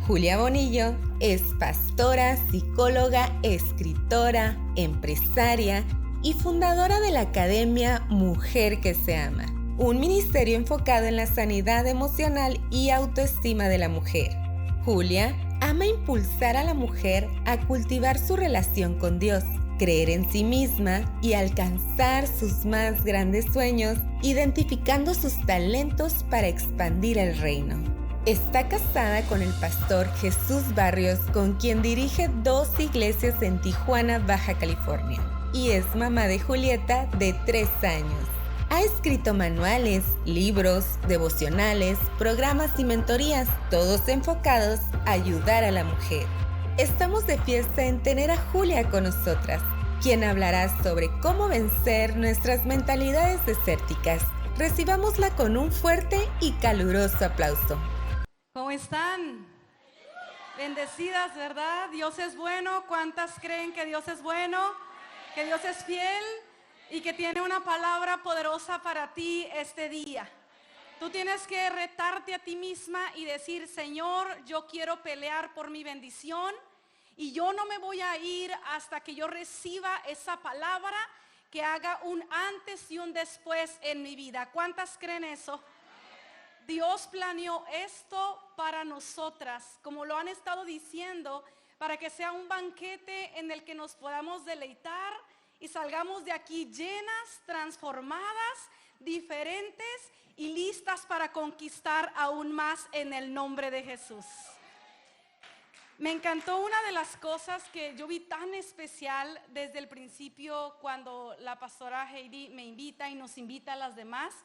Julia Bonillo es pastora, psicóloga, escritora, empresaria y fundadora de la Academia Mujer que se ama, un ministerio enfocado en la sanidad emocional y autoestima de la mujer. Julia ama impulsar a la mujer a cultivar su relación con Dios, creer en sí misma y alcanzar sus más grandes sueños, identificando sus talentos para expandir el reino. Está casada con el pastor Jesús Barrios, con quien dirige 2 iglesias en Tijuana, Baja California, y es mamá de Julieta, de 3 años. Ha escrito manuales, libros, devocionales, programas y mentorías, todos enfocados a ayudar a la mujer. Estamos de fiesta en tener a Julia con nosotras, quien hablará sobre cómo vencer nuestras mentalidades desérticas. Recibámosla con un fuerte y caluroso aplauso. ¿Cómo están? Bendecidas, ¿verdad? Dios es bueno. ¿Cuántas creen que Dios es bueno? Que Dios es fiel y que tiene una palabra poderosa para ti este día. Tú tienes que retarte a ti misma y decir: Señor, yo quiero pelear por mi bendición y yo no me voy a ir hasta que yo reciba esa palabra que haga un antes y un después en mi vida. ¿Cuántas creen eso? Dios planeó esto para nosotras, como lo han estado diciendo, para que sea un banquete en el que nos podamos deleitar y salgamos de aquí llenas, transformadas, diferentes y listas para conquistar aún más en el nombre de Jesús. Me encantó una de las cosas que yo vi tan especial desde el principio, cuando la pastora Heidi me invita y nos invita a las demás.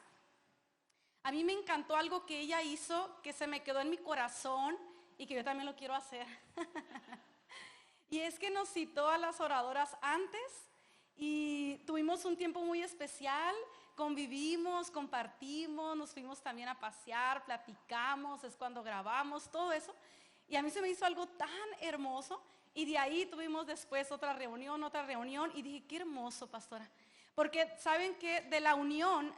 A mí me encantó algo que ella hizo, que se me quedó en mi corazón y que yo también lo quiero hacer. Y es que nos citó a las oradoras antes y tuvimos un tiempo muy especial, convivimos, compartimos, nos fuimos también a pasear, platicamos, es cuando grabamos, todo eso. Y a mí se me hizo algo tan hermoso, y de ahí tuvimos después otra reunión y dije: qué hermoso, pastora. Porque saben que de la unión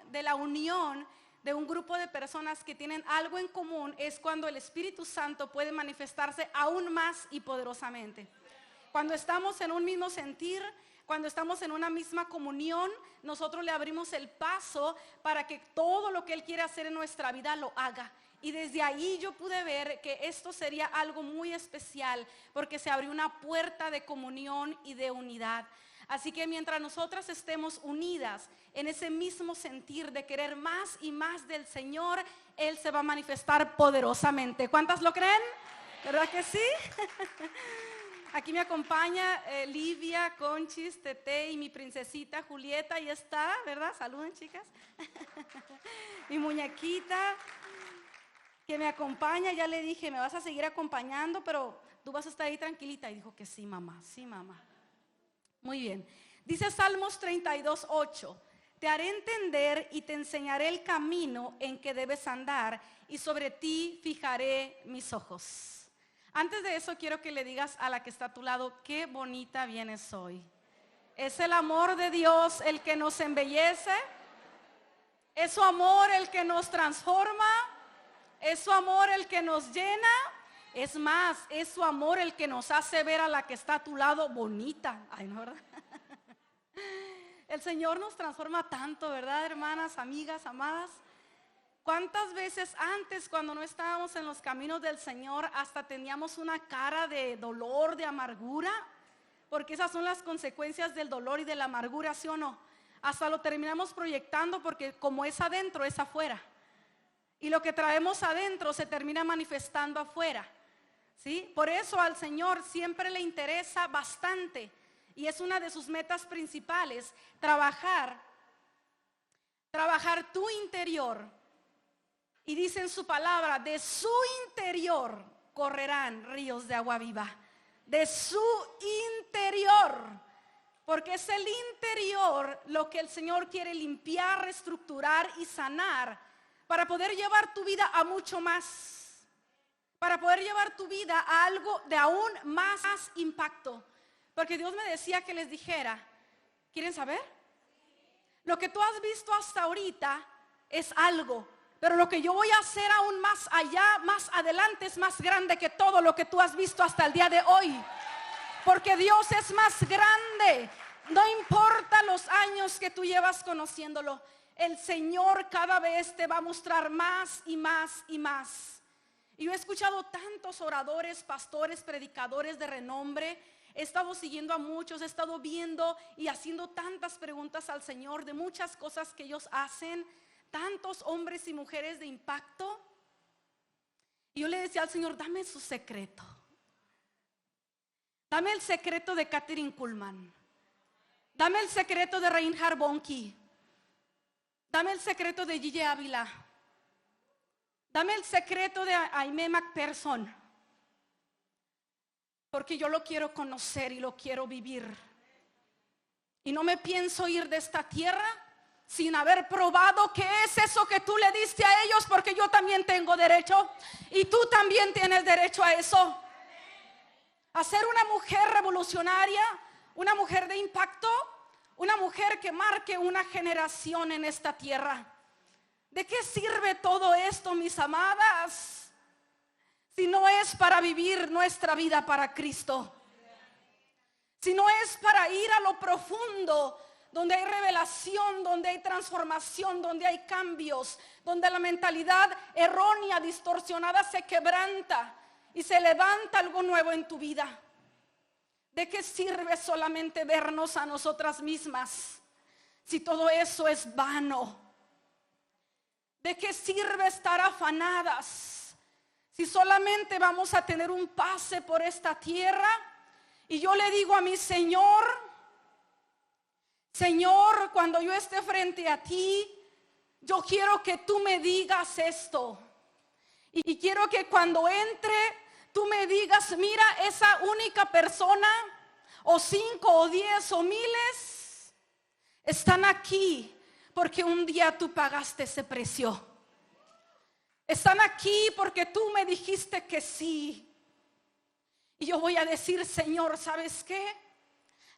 de un grupo de personas que tienen algo en común es cuando el Espíritu Santo puede manifestarse aún más y poderosamente. Cuando estamos en un mismo sentir, cuando estamos en una misma comunión, nosotros le abrimos el paso para que todo lo que Él quiere hacer en nuestra vida lo haga. Y desde ahí yo pude ver que esto sería algo muy especial, porque se abrió una puerta de comunión y de unidad. Así que mientras nosotras estemos unidas en ese mismo sentir de querer más y más del Señor, Él se va a manifestar poderosamente. ¿Cuántas lo creen? ¿Verdad que sí? Aquí me acompaña Livia, Conchis, Tete y mi princesita Julieta. Ahí está, ¿verdad? Saluden, chicas. Mi muñequita que me acompaña. Ya le dije: me vas a seguir acompañando, pero tú vas a estar ahí tranquilita. Y dijo que sí, mamá, sí, mamá. Muy bien. Dice Salmos 32:8: te haré entender y te enseñaré el camino en que debes andar, y sobre ti fijaré mis ojos. Antes de eso, quiero que le digas a la que está a tu lado: qué bonita vienes hoy. Es el amor de Dios el que nos embellece, es su amor el que nos transforma, es su amor el que nos llena. Es más, es su amor el que nos hace ver a la que está a tu lado bonita. Ay, ¿no, verdad? El Señor nos transforma tanto, ¿verdad, hermanas, amigas, amadas? ¿Cuántas veces antes, cuando no estábamos en los caminos del Señor, hasta teníamos una cara de dolor, de amargura? Porque esas son las consecuencias del dolor y de la amargura, ¿sí o no? Hasta lo terminamos proyectando, porque como es adentro, es afuera. Y lo que traemos adentro se termina manifestando afuera. ¿Sí? Por eso al Señor siempre le interesa bastante, y es una de sus metas principales, trabajar tu interior. Y dice en su palabra: de su interior correrán ríos de agua viva. De su interior, porque es el interior lo que el Señor quiere limpiar, reestructurar y sanar, para poder llevar tu vida a mucho más. Para poder llevar tu vida a algo de aún más impacto. Porque Dios me decía que les dijera: ¿quieren saber? Lo que tú has visto hasta ahorita es algo, Pero lo que yo voy a hacer aún más allá, más adelante, es más grande que todo lo que tú has visto hasta el día de hoy. Porque Dios es más grande. No importa los años que tú llevas conociéndolo, el Señor cada vez te va a mostrar más y más y más. Y yo he escuchado tantos oradores, pastores, predicadores de renombre. He estado siguiendo a muchos, he estado viendo y haciendo tantas preguntas al Señor de muchas cosas que ellos hacen. Tantos hombres y mujeres de impacto. Y yo le decía al Señor, dame su secreto. Dame el secreto de Kathryn Kuhlman. Dame el secreto de Reinhard Bonnke. Dame el secreto de Gigi Ávila. Dame el secreto de Aimee McPherson. Porque yo lo quiero conocer y lo quiero vivir. Y no me pienso ir de esta tierra sin haber probado qué es eso que tú le diste a ellos, porque yo también tengo derecho y tú también tienes derecho a eso. A ser una mujer revolucionaria, una mujer de impacto, una mujer que marque una generación en esta tierra. ¿De qué sirve todo esto, mis amadas, si no es para vivir nuestra vida para Cristo? Si no es para ir a lo profundo, donde hay revelación, donde hay transformación, donde hay cambios, donde la mentalidad errónea, distorsionada se quebranta y se levanta algo nuevo en tu vida. ¿De qué sirve solamente vernos a nosotras mismas si todo eso es vano? ¿De qué sirve estar afanadas si solamente vamos a tener un pase por esta tierra? Y yo le digo a mi Señor, Señor, cuando yo esté frente a ti, yo quiero que tú me digas esto. Y quiero que cuando entre, tú me digas, mira, esa única persona, o 5 o 10 o miles, están aquí porque un día tú pagaste ese precio. Están aquí porque tú me dijiste que sí. Y yo voy a decir, Señor, ¿sabes qué?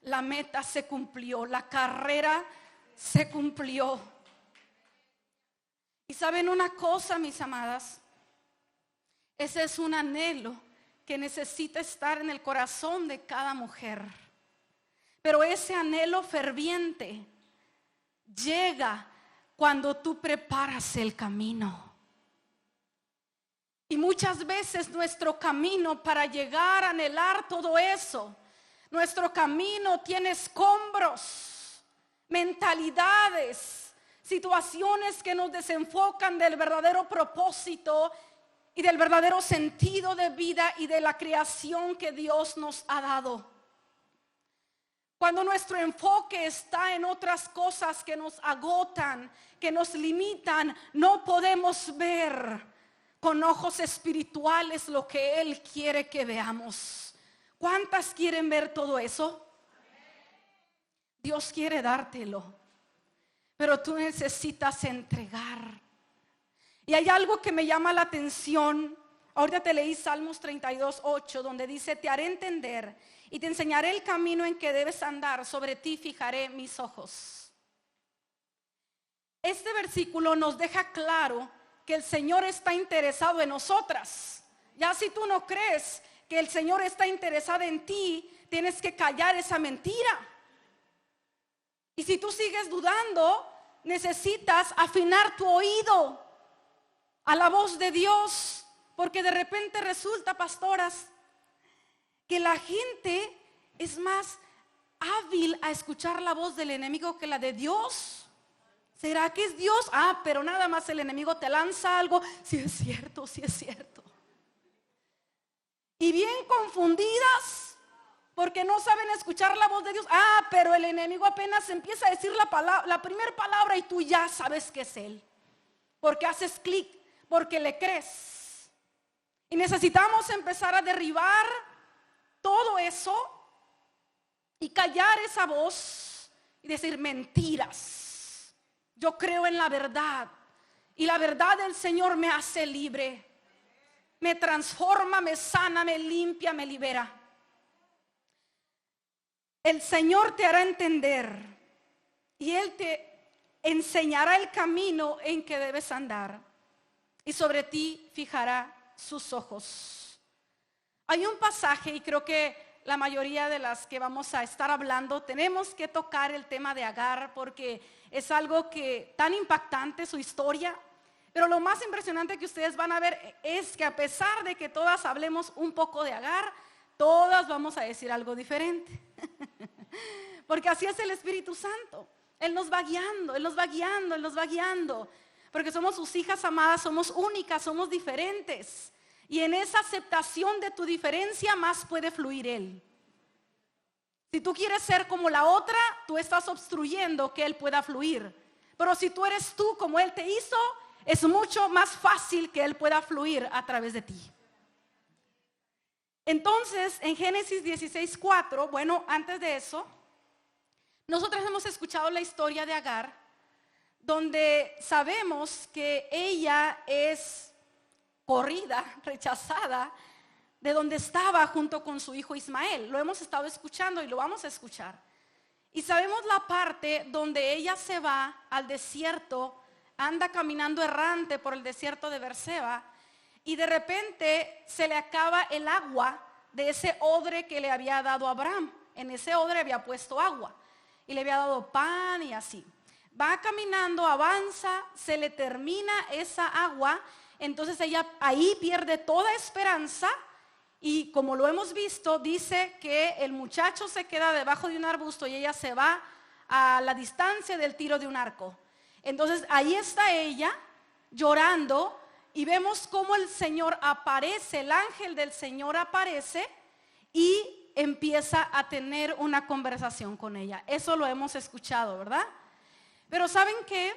La meta se cumplió, la carrera se cumplió. Y saben una cosa, mis amadas, ese es un anhelo que necesita estar en el corazón de cada mujer. Pero ese anhelo ferviente llega cuando tú preparas el camino. Y muchas veces nuestro camino para llegar a anhelar todo eso, nuestro camino tiene escombros, mentalidades, situaciones que nos desenfocan del verdadero propósito y del verdadero sentido de vida y de la creación que Dios nos ha dado. Cuando nuestro enfoque está en otras cosas que nos agotan, que nos limitan, no podemos ver con ojos espirituales lo que Él quiere que veamos. ¿Cuántas quieren ver todo eso? Dios quiere dártelo, pero tú necesitas entregar. Y hay algo que me llama la atención. Ahorita te leí Salmos 32:8, donde dice, te haré entender y te enseñaré el camino en que debes andar, sobre ti fijaré mis ojos. Este versículo nos deja claro que el Señor está interesado en nosotras. Ya si tú no crees que el Señor está interesado en ti, tienes que callar esa mentira. Y si tú sigues dudando, necesitas afinar tu oído a la voz de Dios, porque de repente resulta, pastoras, que la gente es más hábil a escuchar la voz del enemigo que la de Dios. ¿Será que es Dios? Pero nada más el enemigo te lanza algo. Sí es cierto, sí es cierto. Y bien confundidas porque no saben escuchar la voz de Dios. Pero el enemigo apenas empieza a decir la primera palabra y tú ya sabes que es Él, porque haces clic, porque le crees. Y necesitamos empezar a derribar todo eso y callar esa voz y decir mentiras. Yo creo en la verdad y la verdad del Señor me hace libre. Me transforma, me sana, me limpia, me libera. El Señor te hará entender y Él te enseñará el camino en que debes andar. y sobre ti fijará sus ojos. Hay un pasaje, y creo que la mayoría de las que vamos a estar hablando tenemos que tocar el tema de Agar, porque es algo que tan impactante su historia. Pero lo más impresionante que ustedes van a ver es que a pesar de que todas hablemos un poco de Agar, todas vamos a decir algo diferente. Porque así es el Espíritu Santo. Él nos va guiando, Él nos va guiando, Él nos va guiando. Porque somos sus hijas amadas, somos únicas, somos diferentes. Y en esa aceptación de tu diferencia más puede fluir Él. Si tú quieres ser como la otra, tú estás obstruyendo que Él pueda fluir. Pero si tú eres tú como Él te hizo, es mucho más fácil que Él pueda fluir a través de ti. Entonces, en Génesis 16:4, bueno, antes de eso, nosotros hemos escuchado la historia de Agar, donde sabemos que ella es corrida, rechazada, de donde estaba junto con su hijo Ismael. Lo hemos estado escuchando y lo vamos a escuchar. Y sabemos la parte donde ella se va al desierto, anda caminando errante por el desierto de Berseba, y de repente se le acaba el agua de ese odre que le había dado Abraham. En ese odre había puesto agua y le había dado pan y así. Va caminando, avanza, se le termina esa agua, entonces ella ahí pierde toda esperanza. Y como lo hemos visto, dice que el muchacho se queda debajo de un arbusto y ella se va a la distancia del tiro de un arco. Entonces ahí está ella llorando y vemos cómo el Señor aparece, el ángel del Señor aparece y empieza a tener una conversación con ella. Eso lo hemos escuchado, ¿verdad? Pero ¿saben qué?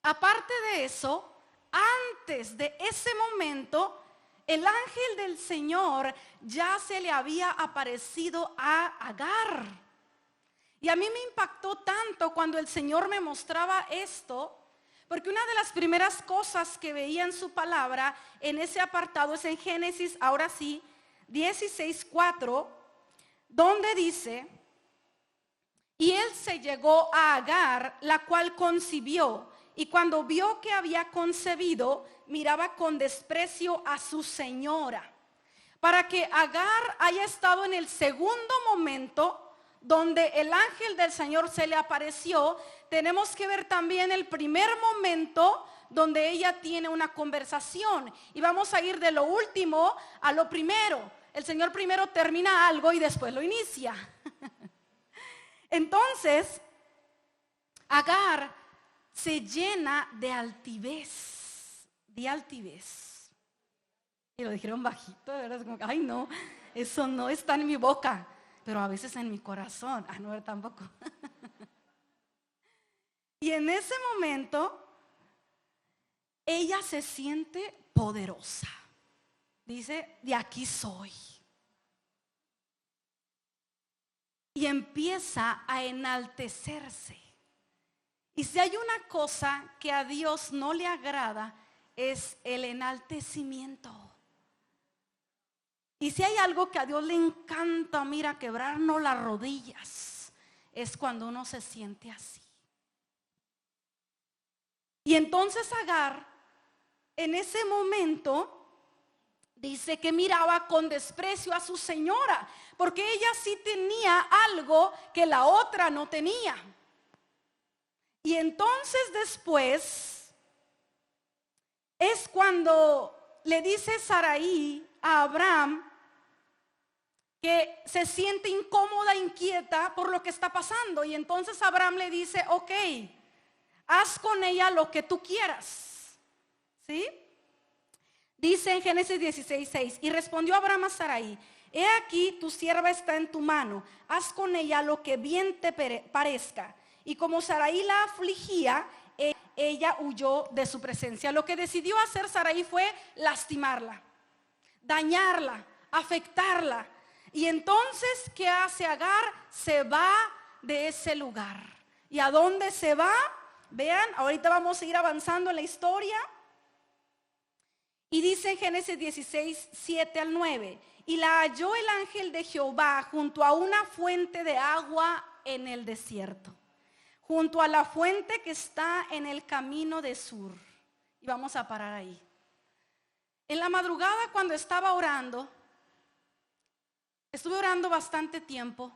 Aparte de eso, antes de ese momento, el ángel del Señor ya se le había aparecido a Agar. Y a mí me impactó tanto cuando el Señor me mostraba esto, porque una de las primeras cosas que veía en su palabra en ese apartado es en Génesis, ahora sí, 16:4, donde dice: y él se llegó a Agar, la cual concibió, y cuando vio que había concebido, miraba con desprecio a su señora. Para que Agar haya estado en el segundo momento donde el ángel del Señor se le apareció, tenemos que ver también el primer momento donde ella tiene una conversación. Y vamos a ir de lo último a lo primero. El Señor primero termina algo y después lo inicia. Entonces, Agar se llena de altivez, Y lo dijeron bajito, ¿verdad? Como que, ay no, eso no está en mi boca, pero a veces en mi corazón. Ah, no, tampoco. Y en ese momento, ella se siente poderosa. Dice: de aquí soy. Y empieza a enaltecerse. Y si hay una cosa que a Dios no le agrada, es el enaltecimiento. Y si hay algo que a Dios le encanta, mira, quebrarnos las rodillas, es cuando uno se siente así. Y entonces Agar, en ese momento, dice que miraba con desprecio a su señora, porque ella sí tenía algo que la otra no tenía. Y entonces después es cuando le dice Sarai a Abraham que se siente incómoda, inquieta por lo que está pasando. Y entonces Abraham le dice: ok, haz con ella lo que tú quieras. ¿Sí? Dice en Génesis 16:6: y respondió Abraham a Sarai: he aquí tu sierva está en tu mano, haz con ella lo que bien te parezca. Y como Sarai la afligía, ella huyó de su presencia. Lo que decidió hacer Sarai fue lastimarla, dañarla, afectarla. Y entonces, ¿qué hace Agar? Se va de ese lugar. ¿Y a dónde se va? Vean, ahorita vamos a ir avanzando en la historia. Y dice en Génesis 16:7-9: y la halló el ángel de Jehová junto a una fuente de agua en el desierto, junto a la fuente que está en el camino de Sur. y vamos a parar ahí. En la madrugada, cuando estaba orando, estuve orando bastante tiempo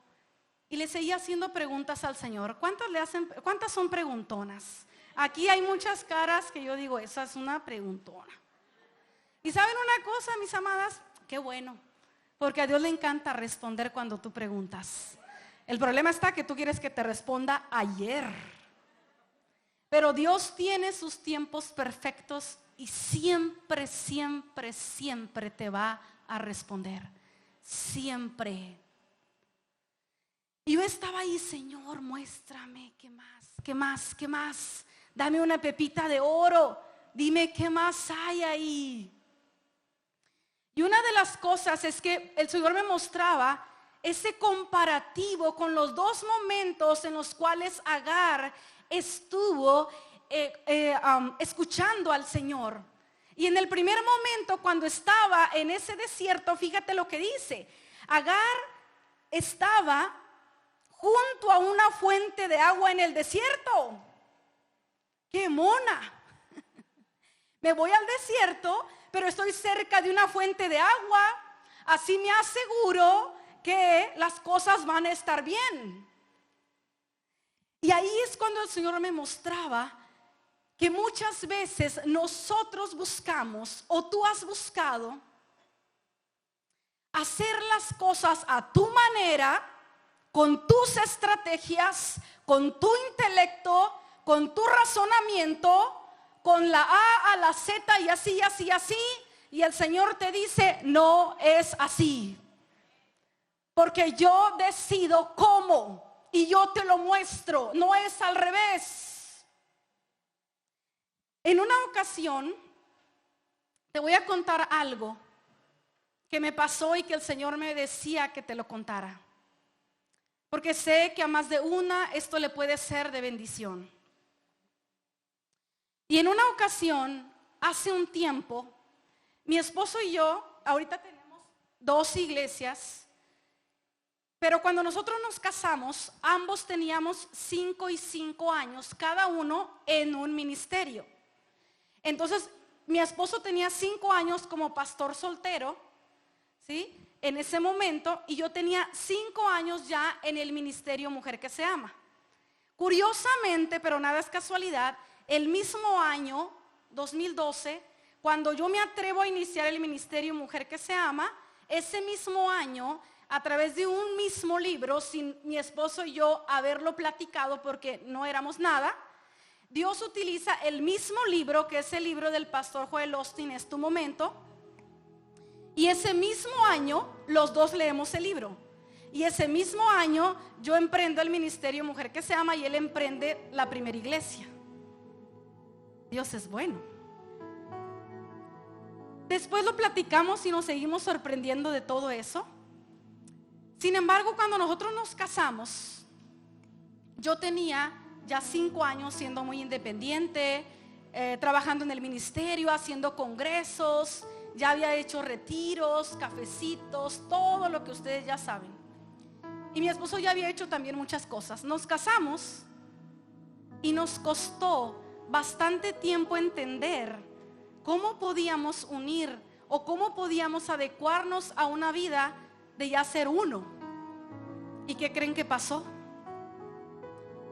y le seguía haciendo preguntas al Señor. ¿Cuántas son preguntonas? Aquí hay muchas caras que yo digo, esa es una preguntona. Y ¿saben una cosa, mis amadas? Qué bueno, porque a Dios le encanta responder cuando tú preguntas. El problema está que tú quieres que te responda ayer. Pero Dios tiene sus tiempos perfectos y siempre, siempre, siempre te va a responder. Siempre. Y yo estaba ahí, Señor, muéstrame, ¿qué más? ¿Qué más? ¿Qué más? Dame una pepita de oro. Dime qué más hay ahí. Y una de las cosas es que el Señor me mostraba ese comparativo con los dos momentos en los cuales Agar estuvo escuchando al Señor. Y en el primer momento, cuando estaba en ese desierto, fíjate lo que dice. Agar estaba junto a una fuente de agua en el desierto. ¡Qué mona! Me voy al desierto, pero estoy cerca de una fuente de agua. Así me aseguro que las cosas van a estar bien. Y ahí es cuando el Señor me mostraba que muchas veces nosotros buscamos, o tú has buscado, hacer las cosas a tu manera, con tus estrategias, con tu intelecto, con tu razonamiento, con la A a la Z y así, así, así. Y el Señor te dice, no es así. Porque yo decido cómo y yo te lo muestro, no es al revés. En una ocasión, te voy a contar algo que me pasó y que el Señor me decía que te lo contara. Porque sé que a más de una esto le puede ser de bendición. Y en una ocasión, hace un tiempo, mi esposo y yo, ahorita tenemos 2 iglesias, pero cuando nosotros nos casamos, ambos teníamos 5 y 5 años, cada uno en un ministerio. Entonces, mi esposo tenía 5 años como pastor soltero, ¿sí? En ese momento, y yo tenía 5 años ya en el ministerio Mujer que se ama. Curiosamente, pero nada es casualidad, el mismo año, 2012, cuando yo me atrevo a iniciar el ministerio Mujer que se ama, ese mismo año, a través de un mismo libro, sin mi esposo y yo haberlo platicado porque no éramos nada, Dios utiliza el mismo libro, que es el libro del pastor Joel Osteen, Es tu momento. Y ese mismo año, los dos leemos el libro. Y ese mismo año, yo emprendo el ministerio Mujer que se ama y él emprende la primera iglesia. Dios es bueno. Después lo platicamos y nos seguimos sorprendiendo de todo eso. Sin embargo, cuando nosotros nos casamos, yo tenía ya 5 años siendo muy independiente, trabajando en el ministerio, haciendo congresos, ya había hecho retiros, cafecitos, todo lo que ustedes ya saben. Y mi esposo ya había hecho también muchas cosas. Nos casamos y nos costó bastante tiempo entender cómo podíamos unir o cómo podíamos adecuarnos a una vida de ya ser uno. ¿Y qué creen que pasó?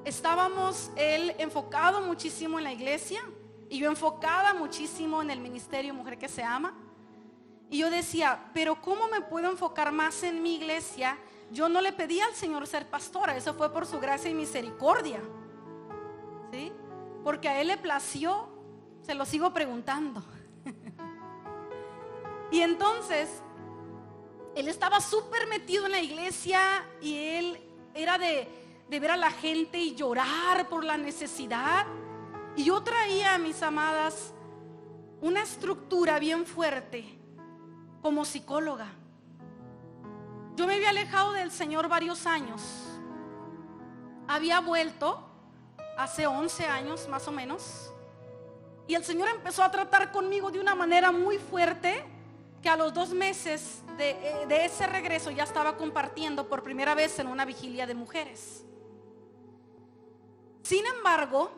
Estábamos él enfocado muchísimo en la iglesia y yo enfocada muchísimo en el ministerio Mujer que se ama. Y yo decía, pero ¿cómo me puedo enfocar más en mi iglesia? Yo no le pedí al Señor ser pastora, eso fue por su gracia y misericordia, ¿sí? Porque a él le plació, se lo sigo preguntando. Y entonces él estaba súper metido en la iglesia y él era de ver a la gente y llorar por la necesidad. Y yo traía, mis amadas, una estructura bien fuerte como psicóloga. Yo me había alejado del Señor varios años. Había vuelto hace 11 años más o menos. Y el Señor empezó a tratar conmigo de una manera muy fuerte, que a los 2 meses de ese regreso ya estaba compartiendo por primera vez en una vigilia de mujeres. Sin embargo,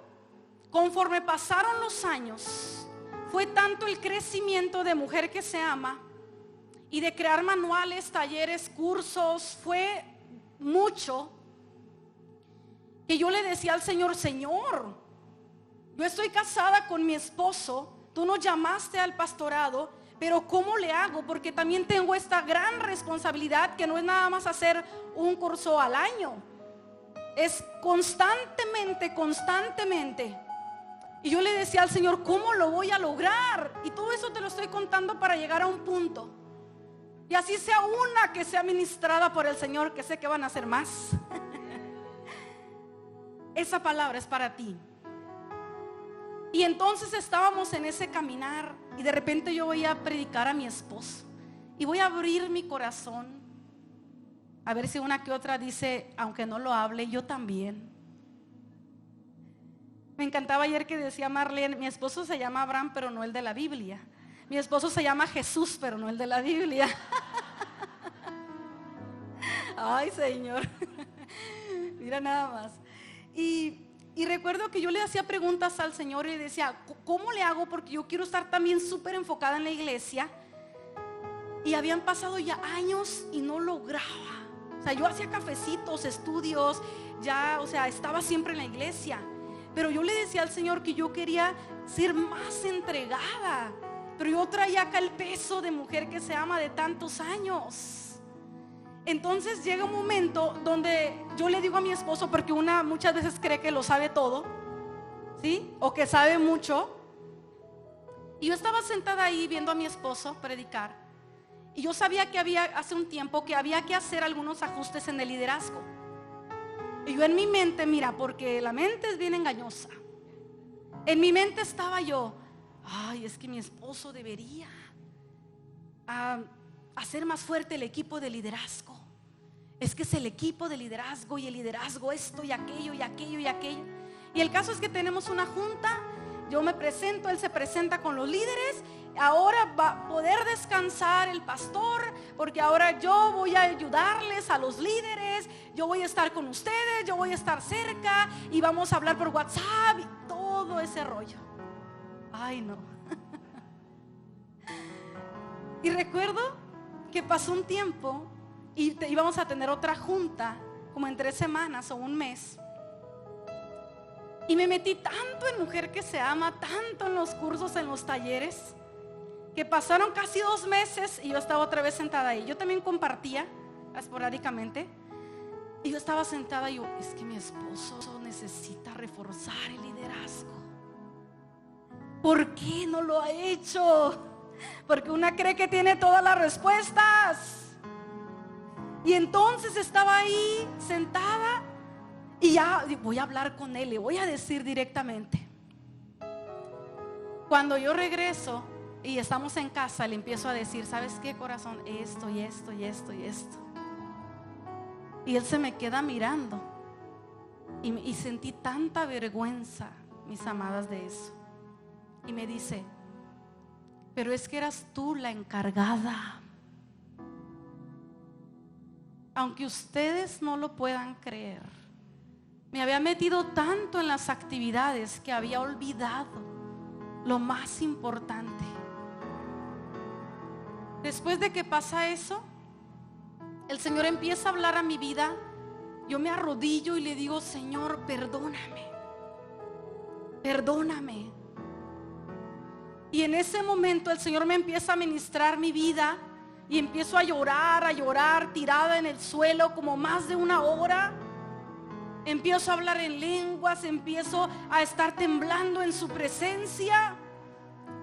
conforme pasaron los años, fue tanto el crecimiento de Mujer que se ama y de crear manuales, talleres, cursos, fue mucho, que yo le decía al Señor: Señor, yo estoy casada con mi esposo, tú nos llamaste al pastorado, pero ¿cómo le hago? Porque también tengo esta gran responsabilidad, que no es nada más hacer un curso al año, es constantemente. Y yo le decía al Señor: ¿cómo lo voy a lograr? Y todo eso te lo estoy contando para llegar a un punto, y así sea una que sea ministrada por el Señor, que sé que van a ser más. Esa palabra es para ti. Y entonces estábamos en ese caminar, y de repente yo voy a predicar a mi esposo, y voy a abrir mi corazón, a ver si una que otra dice: aunque no lo hable, yo también. Me encantaba ayer que decía Marlene: mi esposo se llama Abraham, pero no el de la Biblia. Mi esposo se llama Jesús, pero no el de la Biblia. Ay, Señor. Mira nada más. Y recuerdo que yo le hacía preguntas al Señor y le decía: ¿cómo le hago? Porque yo quiero estar también súper enfocada en la iglesia. Y habían pasado ya años y no lograba. O sea, yo hacía cafecitos, estudios, ya, o sea, estaba siempre en la iglesia. Pero yo le decía al Señor que yo quería ser más entregada. Pero yo traía acá el peso de Mujer que se ama de tantos años. Entonces llega un momento donde yo le digo a mi esposo, porque una muchas veces cree que lo sabe todo, ¿sí? O que sabe mucho. Y yo estaba sentada ahí viendo a mi esposo predicar, y yo sabía que había, hace un tiempo, que había que hacer algunos ajustes en el liderazgo. Y yo en mi mente, mira, porque la mente es bien engañosa, en mi mente estaba yo: ay, es que mi esposo debería hacer más fuerte el equipo de liderazgo. Es que es el equipo de liderazgo, y el liderazgo esto y aquello y aquello y aquello. Y el caso es que tenemos una junta, yo me presento, él se presenta con los líderes. Ahora va a poder descansar el pastor, porque ahora yo voy a ayudarles a los líderes, yo voy a estar con ustedes, yo voy a estar cerca, y vamos a hablar por WhatsApp y todo ese rollo. Ay, no. Y recuerdo que pasó un tiempo y íbamos a tener otra junta, como en 3 semanas o un mes. Y me metí tanto en Mujer que se ama, tanto en los cursos, en los talleres, que pasaron casi 2 meses y yo estaba otra vez sentada ahí. Yo también compartía esporádicamente, y yo estaba sentada y yo: es que mi esposo necesita reforzar el liderazgo. ¿Por qué no lo ha hecho? Porque una cree que tiene todas las respuestas. Y entonces estaba ahí sentada, y ya voy a hablar con él, le voy a decir directamente. Cuando yo regreso y estamos en casa, le empiezo a decir: ¿sabes qué, corazón? Esto y esto y esto y esto. Y él se me queda mirando, y sentí tanta vergüenza, mis amadas, de eso. Y me dice: pero es que eras tú la encargada. Aunque ustedes no lo puedan creer, me había metido tanto en las actividades que había olvidado lo más importante. Después de que pasa eso, el Señor empieza a hablar a mi vida. Yo me arrodillo y le digo: Señor, perdóname, perdóname. Y en ese momento el Señor me empieza a ministrar mi vida, y empiezo a llorar, tirada en el suelo como más de 1 hora. Empiezo a hablar en lenguas, empiezo a estar temblando en su presencia,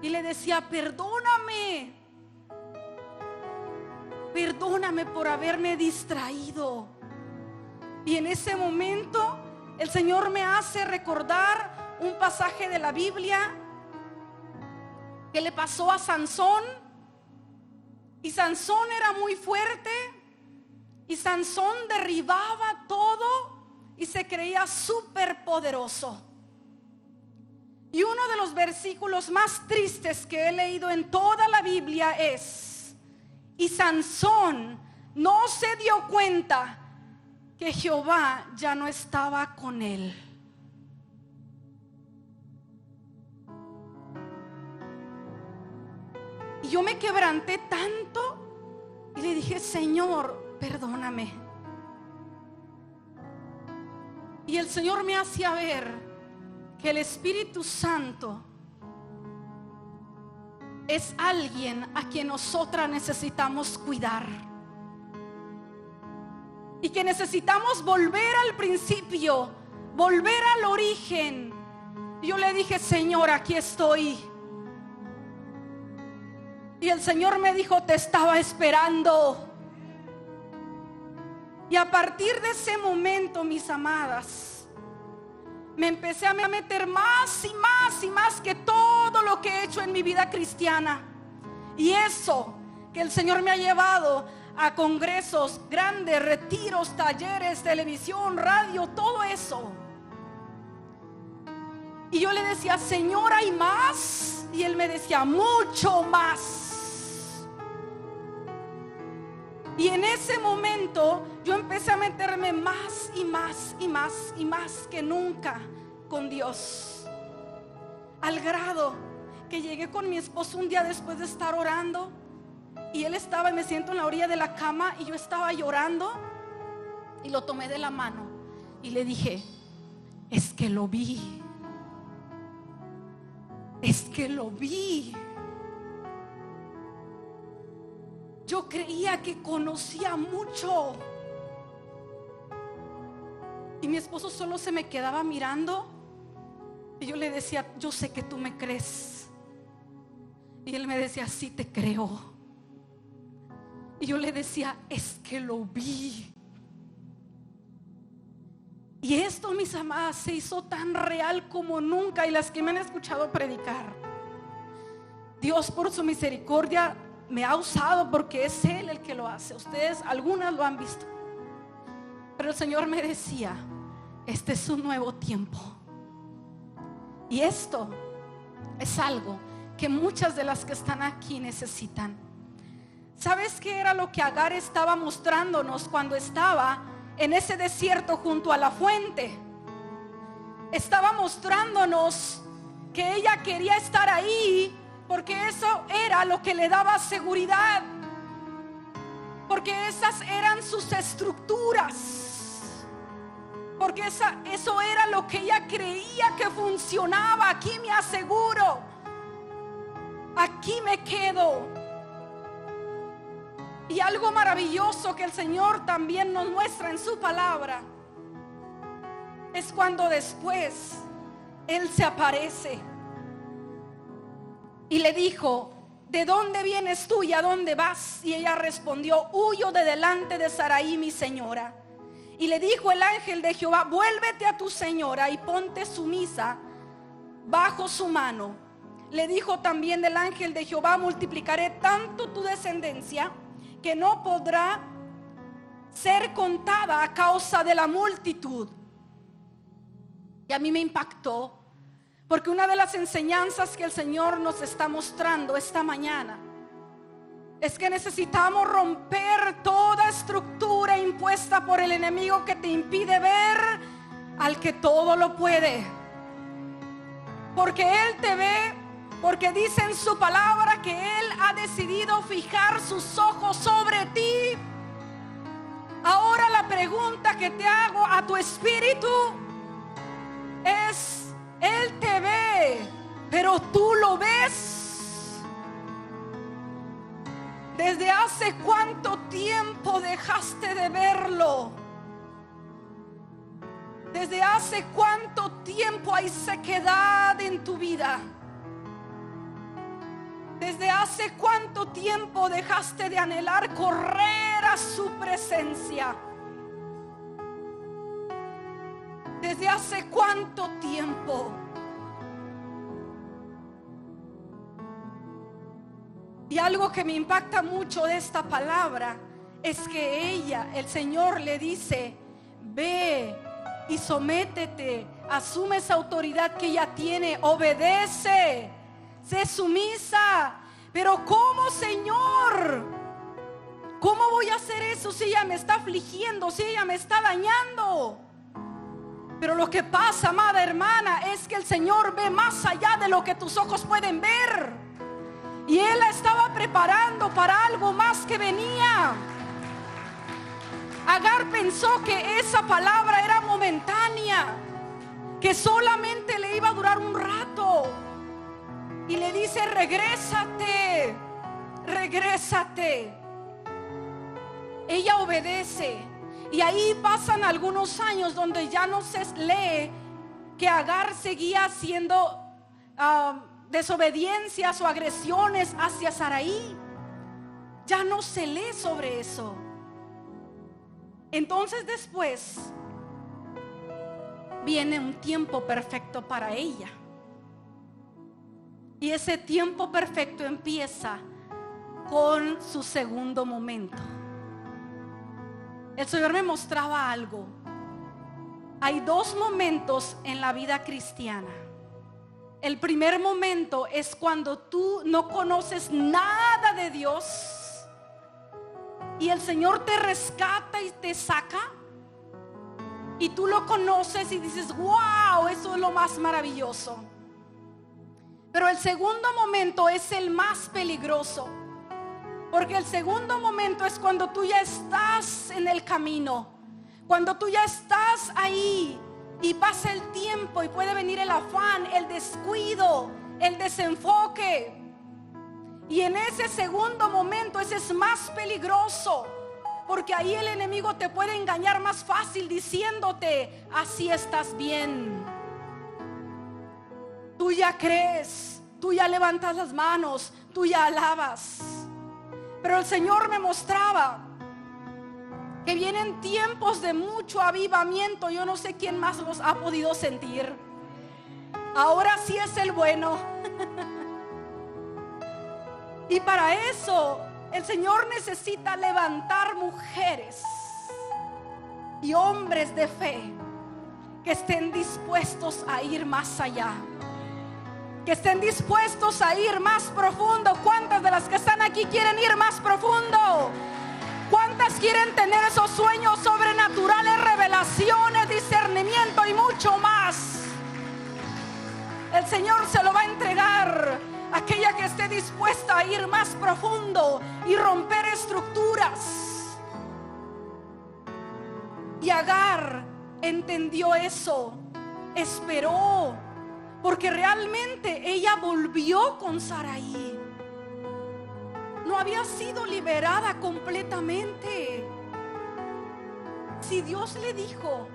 y le decía: perdóname, perdóname por haberme distraído. Y en ese momento el Señor me hace recordar un pasaje de la Biblia que le pasó a Sansón. Y Sansón era muy fuerte, y Sansón derribaba todo y se creía súper poderoso. Y uno de los versículos más tristes que he leído en toda la Biblia es: y Sansón no se dio cuenta que Jehová ya no estaba con él. Y yo me quebranté tanto y le dije: Señor, perdóname. Y el Señor me hacía ver que el Espíritu Santo es alguien a quien nosotras necesitamos cuidar, y que necesitamos volver al principio, volver al origen. Y yo le dije: Señor, aquí estoy. Y el Señor me dijo: te estaba esperando. Y a partir de ese momento, mis amadas, me empecé a meter más y más y más que todo lo que he hecho en mi vida cristiana. Y eso que el Señor me ha llevado a congresos grandes, retiros, talleres, televisión, radio, todo eso. Y yo le decía: Señor, ¿hay más? Y Él me decía: mucho más. Y en ese momento yo empecé a meterme más y más y más y más que nunca con Dios, al grado que llegué con mi esposo un día después de estar orando, y él estaba, y me siento en la orilla de la cama, y yo estaba llorando, y lo tomé de la mano y le dije: es que lo vi, es que lo vi. Yo creía que conocía mucho. Y mi esposo solo se me quedaba mirando. Y yo le decía: yo sé que tú me crees. Y él me decía: sí, te creo. Y yo le decía: es que lo vi. Y esto, mis amadas, se hizo tan real como nunca. Y las que me han escuchado predicar, Dios por su misericordia me ha usado, porque es Él el que lo hace. Ustedes, algunas lo han visto. Pero el Señor me decía: este es un nuevo tiempo. Y esto es algo que muchas de las que están aquí necesitan. ¿Sabes qué era lo que Agar estaba mostrándonos cuando estaba en ese desierto junto a la fuente? Estaba mostrándonos que ella quería estar ahí porque eso era lo que le daba seguridad, porque esas eran sus estructuras, porque eso era lo que ella creía que funcionaba. Aquí me aseguro, aquí me quedo. Y algo maravilloso que el Señor también nos muestra en su palabra es cuando después Él se aparece y le dijo: ¿de dónde vienes tú y a dónde vas? Y ella respondió: huyo de delante de Sarai, mi señora. Y le dijo el ángel de Jehová: vuélvete a tu señora y ponte sumisa bajo su mano. Le dijo también el ángel de Jehová: multiplicaré tanto tu descendencia que no podrá ser contada a causa de la multitud. Y a mí me impactó, porque una de las enseñanzas que el Señor nos está mostrando esta mañana es que necesitamos romper toda estructura impuesta por el enemigo que te impide ver al que todo lo puede. Porque Él te ve, porque dice en su palabra que Él ha decidido fijar sus ojos sobre ti. Ahora la pregunta que te hago a tu espíritu es: Él te ve, pero tú lo ves. ¿Desde hace cuánto tiempo dejaste de verlo? ¿Desde hace cuánto tiempo hay sequedad en tu vida? ¿Desde hace cuánto tiempo dejaste de anhelar correr a su presencia? ¿Desde hace cuánto tiempo? Y algo que me impacta mucho de esta palabra es que ella, el Señor le dice: ve y sométete, asume esa autoridad que ella tiene, obedece, sé sumisa. Pero ¿cómo, Señor? ¿Cómo voy a hacer eso si ella me está afligiendo, si ella me está dañando? Pero lo que pasa, amada hermana, es que el Señor ve más allá de lo que tus ojos pueden ver. Y él la estaba preparando para algo más que venía. Agar pensó que esa palabra era momentánea, que solamente le iba a durar un rato. Y le dice: regrésate, regrésate. Ella obedece. Y ahí pasan algunos años donde ya no se lee que Agar seguía haciendo desobediencias o agresiones hacia Sarai. Ya no se lee sobre eso. Entonces después viene un tiempo perfecto para ella. Y ese tiempo perfecto empieza con su segundo momento. El Señor me mostraba algo. Hay dos momentos en la vida cristiana. El primer momento es cuando tú no conoces nada de Dios y el Señor te rescata y te saca, y tú lo conoces y dices: wow, eso es lo más maravilloso. Pero el segundo momento es el más peligroso, porque el segundo momento es cuando tú ya estás en el camino, cuando tú ya estás ahí y pasa el tiempo y puede venir el afán, el descuido, el desenfoque. Y en ese segundo momento ese es más peligroso, porque ahí el enemigo te puede engañar más fácil diciéndote: así estás bien, tú ya crees, tú ya levantas las manos, tú ya alabas. Pero el Señor me mostraba que vienen tiempos de mucho avivamiento. Yo no sé quién más los ha podido sentir. Ahora sí es el bueno. Y para eso el Señor necesita levantar mujeres y hombres de fe que estén dispuestos a ir más allá, que estén dispuestos a ir más profundo. ¿Cuántas de las que están aquí quieren ir más profundo? ¿Cuántas quieren tener esos sueños sobrenaturales, revelaciones, discernimiento y mucho más? El Señor se lo va a entregar a aquella que esté dispuesta a ir más profundo y romper estructuras. Y Agar entendió eso, esperó, porque realmente ella volvió con Sarai. No había sido liberada completamente. Si Dios le dijo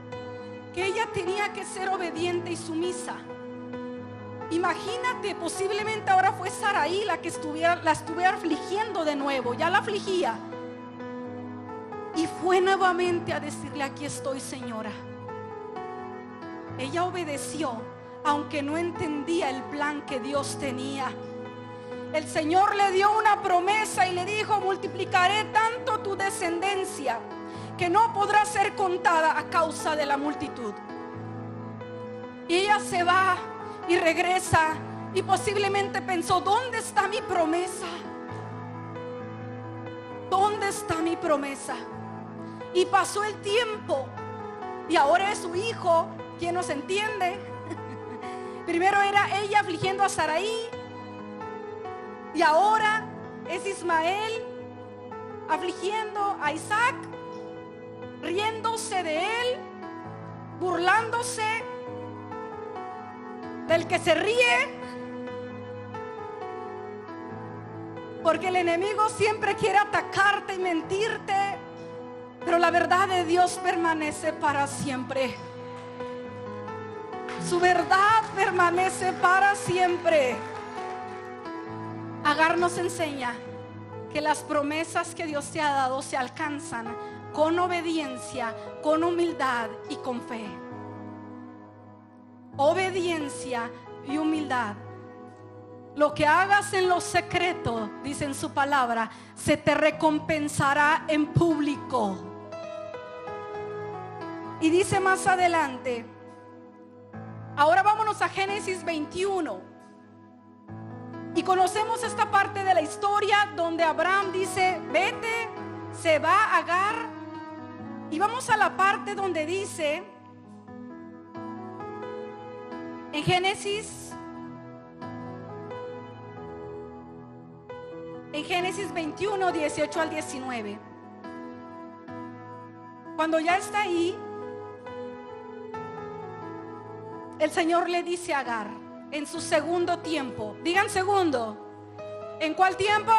que ella tenía que ser obediente y sumisa, imagínate, posiblemente ahora fue Sarai la que la estuviera afligiendo de nuevo. Ya la afligía. Y fue nuevamente a decirle: aquí estoy, señora. Ella obedeció, aunque no entendía el plan que Dios tenía. El Señor le dio una promesa y le dijo: multiplicaré tanto tu descendencia que no podrá ser contada a causa de la multitud. Y ella se va y regresa, y posiblemente pensó: ¿dónde está mi promesa? ¿Dónde está mi promesa? Y pasó el tiempo, y ahora es su hijo quien nos entiende. Primero era ella afligiendo a Sarai, y ahora es Ismael afligiendo a Isaac, riéndose de él, burlándose del que se ríe, porque el enemigo siempre quiere atacarte y mentirte, pero la verdad de Dios permanece para siempre. Su verdad permanece para siempre. Agar nos enseña que las promesas que Dios te ha dado se alcanzan con obediencia, con humildad y con fe. Obediencia y humildad. Lo que hagas en lo secreto, dice en su palabra, se te recompensará en público. Y dice más adelante, ahora vámonos a Génesis 21. Y conocemos esta parte de la historia donde Abraham dice: vete, se va Agar. Y vamos a la parte donde dice en Génesis en Génesis 21, 18 al 19. Cuando ya está ahí, el Señor le dice a Agar en su segundo tiempo. Digan segundo. ¿En cuál tiempo?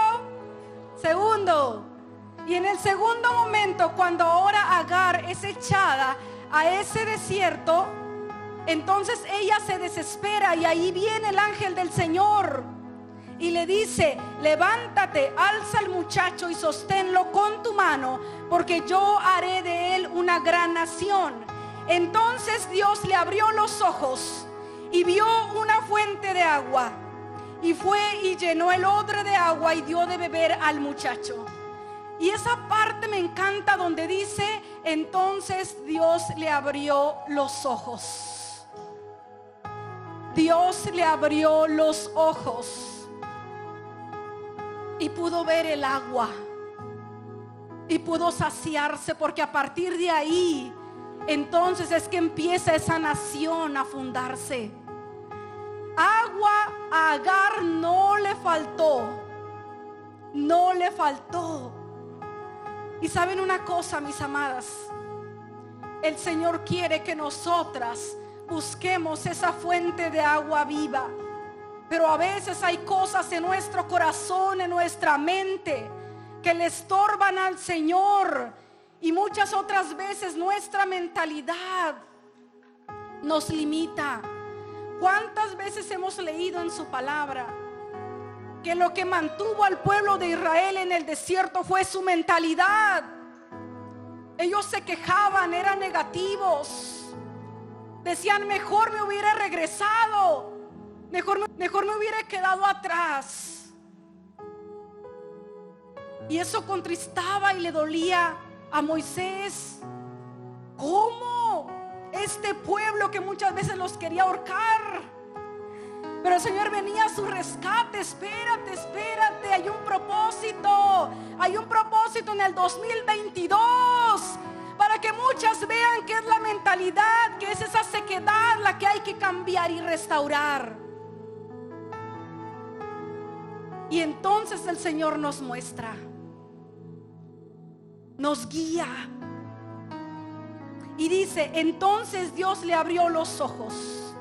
Segundo. Y en el segundo momento, cuando ahora Agar es echada a ese desierto, entonces ella se desespera y ahí viene el ángel del Señor y le dice: levántate, alza al muchacho y sosténlo con tu mano, porque yo haré de él una gran nación. Entonces Dios le abrió los ojos y vio una fuente de agua, y fue y llenó el odre de agua y dio de beber al muchacho. Y esa parte me encanta donde dice: entonces Dios le abrió los ojos. Dios le abrió los ojos y pudo ver el agua y pudo saciarse, porque a partir de ahí entonces es que empieza esa nación a fundarse. Agua a Agar no le faltó, no le faltó. Y saben una cosa, mis amadas, el Señor quiere que nosotras busquemos esa fuente de agua viva. Pero a veces hay cosas en nuestro corazón, en nuestra mente, que le estorban al Señor. Y muchas otras veces nuestra mentalidad nos limita. ¿Cuántas veces hemos leído en su palabra que lo que mantuvo al pueblo de Israel en el desierto fue su mentalidad? Ellos se quejaban, eran negativos. Decían: mejor me hubiera regresado, mejor me hubiera quedado atrás. Y eso contristaba y le dolía a Moisés. ¿Cómo? Este pueblo que muchas veces los quería ahorcar, pero el Señor venía a su rescate. Espérate, espérate, hay un propósito en el 2022, para que muchas vean que es la mentalidad, que es esa sequedad la que hay que cambiar y restaurar. Y entonces el Señor nos muestra, nos guía. Y dice: entonces Dios le abrió los ojos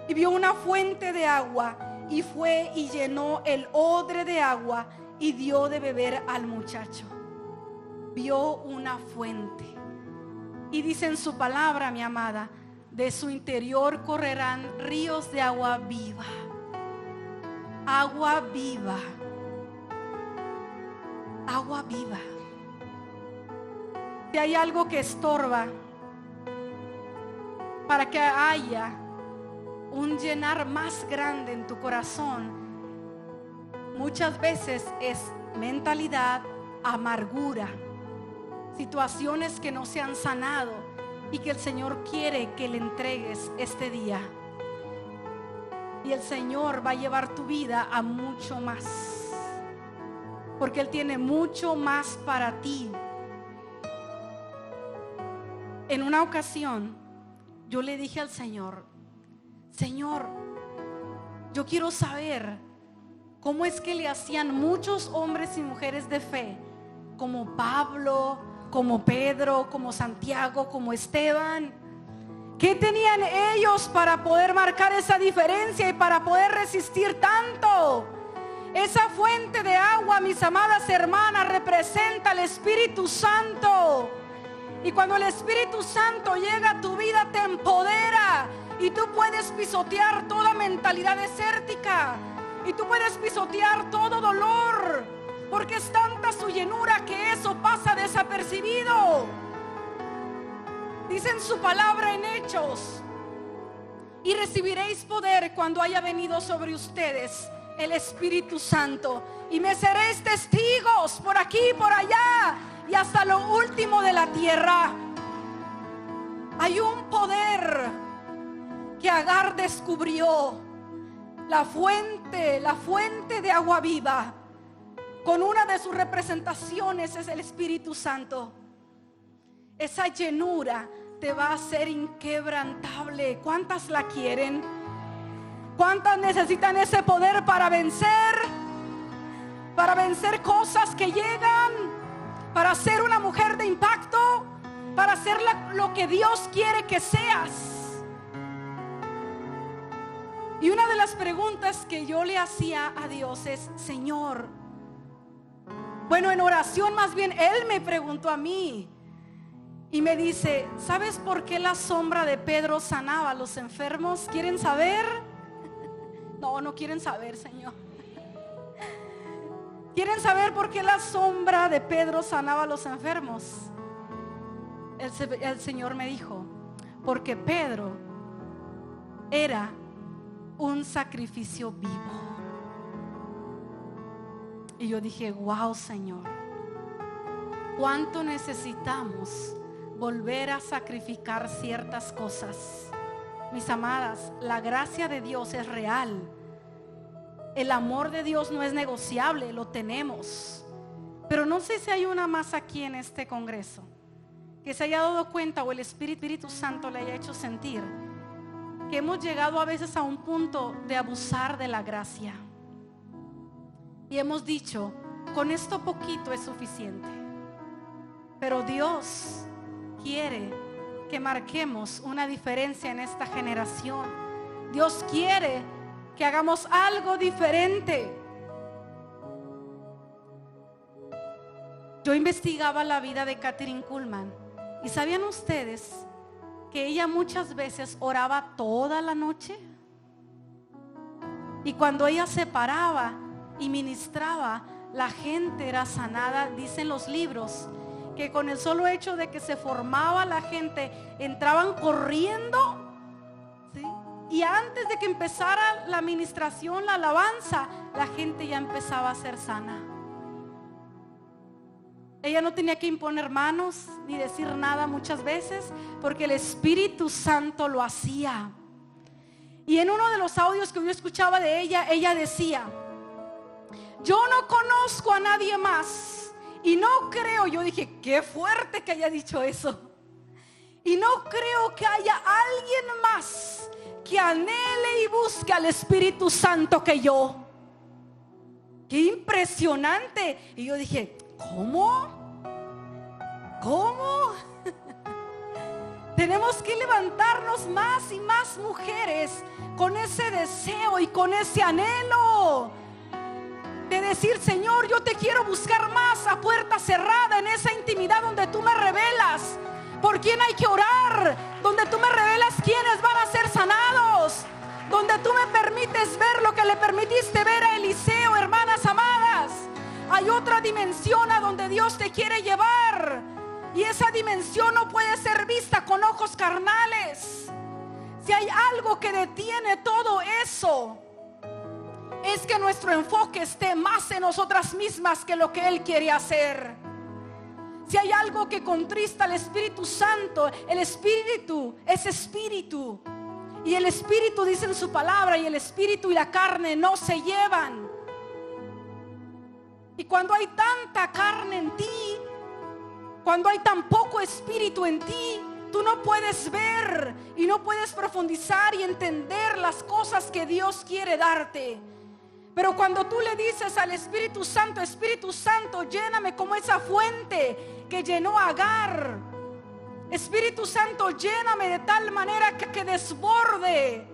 y vio una fuente de agua, y fue y llenó el odre de agua y dio de beber al muchacho. Vio una fuente. Y dice en su palabra, mi amada: de su interior correrán ríos de agua viva. Agua viva. Agua viva. Si hay algo que estorba para que haya un llenar más grande en tu corazón, muchas veces es mentalidad, amargura, situaciones que no se han sanado y que el Señor quiere que le entregues este día. Y el Señor va a llevar tu vida a mucho más, porque Él tiene mucho más para ti. En una ocasión yo le dije al Señor: Señor, yo quiero saber cómo es que le hacían muchos hombres y mujeres de fe, como Pablo, como Pedro, como Santiago, como Esteban. ¿Qué tenían ellos para poder marcar esa diferencia y para poder resistir tanto? Esa fuente de agua, mis amadas hermanas, representa al Espíritu Santo. Y cuando el Espíritu Santo llega a tu vida, te empodera, y tú puedes pisotear toda mentalidad desértica, y tú puedes pisotear todo dolor, porque es tanta su llenura que eso pasa desapercibido. Dice en su palabra en Hechos: y recibiréis poder cuando haya venido sobre ustedes el Espíritu Santo, y me seréis testigos por aquí, por allá y hasta lo último de la tierra. Hay un poder que Agar descubrió, la fuente de agua viva. Con una de sus representaciones es el Espíritu Santo. Esa llenura te va a hacer inquebrantable. ¿Cuántas la quieren? ¿Cuántas necesitan ese poder para vencer? para vencer cosas que llegan, para ser una mujer de impacto, para ser lo que Dios quiere que seas. Y una de las preguntas que yo le hacía a Dios es: Señor, bueno, en oración más bien Él me preguntó a mí y me dice: ¿sabes por qué la sombra de Pedro sanaba a los enfermos? ¿Quieren saber? No quieren saber, Señor. ¿Quieren saber por qué la sombra de Pedro sanaba a los enfermos? El Señor me dijo: porque Pedro era un sacrificio vivo. Y yo dije: wow, Señor, ¿cuánto necesitamos volver a sacrificar ciertas cosas? Mis amadas, la gracia de Dios es real. El amor de Dios no es negociable, lo tenemos. Pero no sé si hay una más aquí en este congreso que se haya dado cuenta, o el Espíritu Santo le haya hecho sentir, que hemos llegado a veces a un punto de abusar de la gracia. Y hemos dicho: con esto poquito es suficiente. Pero Dios quiere que marquemos una diferencia en esta generación. Dios quiere que hagamos algo diferente. Yo investigaba la vida de Kathryn Kuhlman, y ¿sabían ustedes que ella muchas veces oraba toda la noche? Y cuando ella se paraba y ministraba, la gente era sanada. Dicen los libros que con el solo hecho de que se formaba la gente, entraban corriendo, ¿sí? Y antes de que empezara la ministración, la alabanza, la gente ya empezaba a ser sana. Ella no tenía que imponer manos ni decir nada muchas veces, porque el Espíritu Santo lo hacía. Y en uno de los audios que yo escuchaba de ella, ella decía: yo no conozco a nadie más, y no creo, yo dije: qué fuerte que haya dicho eso, y no creo que haya alguien más que anhele y busque al Espíritu Santo que yo. Qué impresionante. Y yo dije: ¿cómo? Tenemos que levantarnos más y más mujeres con ese deseo y con ese anhelo de decir: Señor, yo te quiero buscar más a puerta cerrada, en esa intimidad donde tú me revelas por quién hay que orar, donde tú me revelas quiénes van a ser sanados, donde tú me permites ver lo que le permitiste ver a Eliseo. Hermanas amadas, hay otra dimensión a donde Dios te quiere llevar, y esa dimensión no puede ser vista con ojos carnales. Si hay algo que detiene todo eso, es que nuestro enfoque esté más en nosotras mismas que lo que Él quiere hacer. Si hay algo que contrista al Espíritu Santo, el Espíritu es Espíritu, y el Espíritu dice en su palabra, y el Espíritu y la carne no se llevan. Y cuando hay tanta carne en ti, cuando hay tan poco Espíritu en ti, tú no puedes ver y no puedes profundizar y entender las cosas que Dios quiere darte. Pero cuando tú le dices al Espíritu Santo: Espíritu Santo, lléname como esa fuente que llenó a Agar. Espíritu Santo, lléname de tal manera que desborde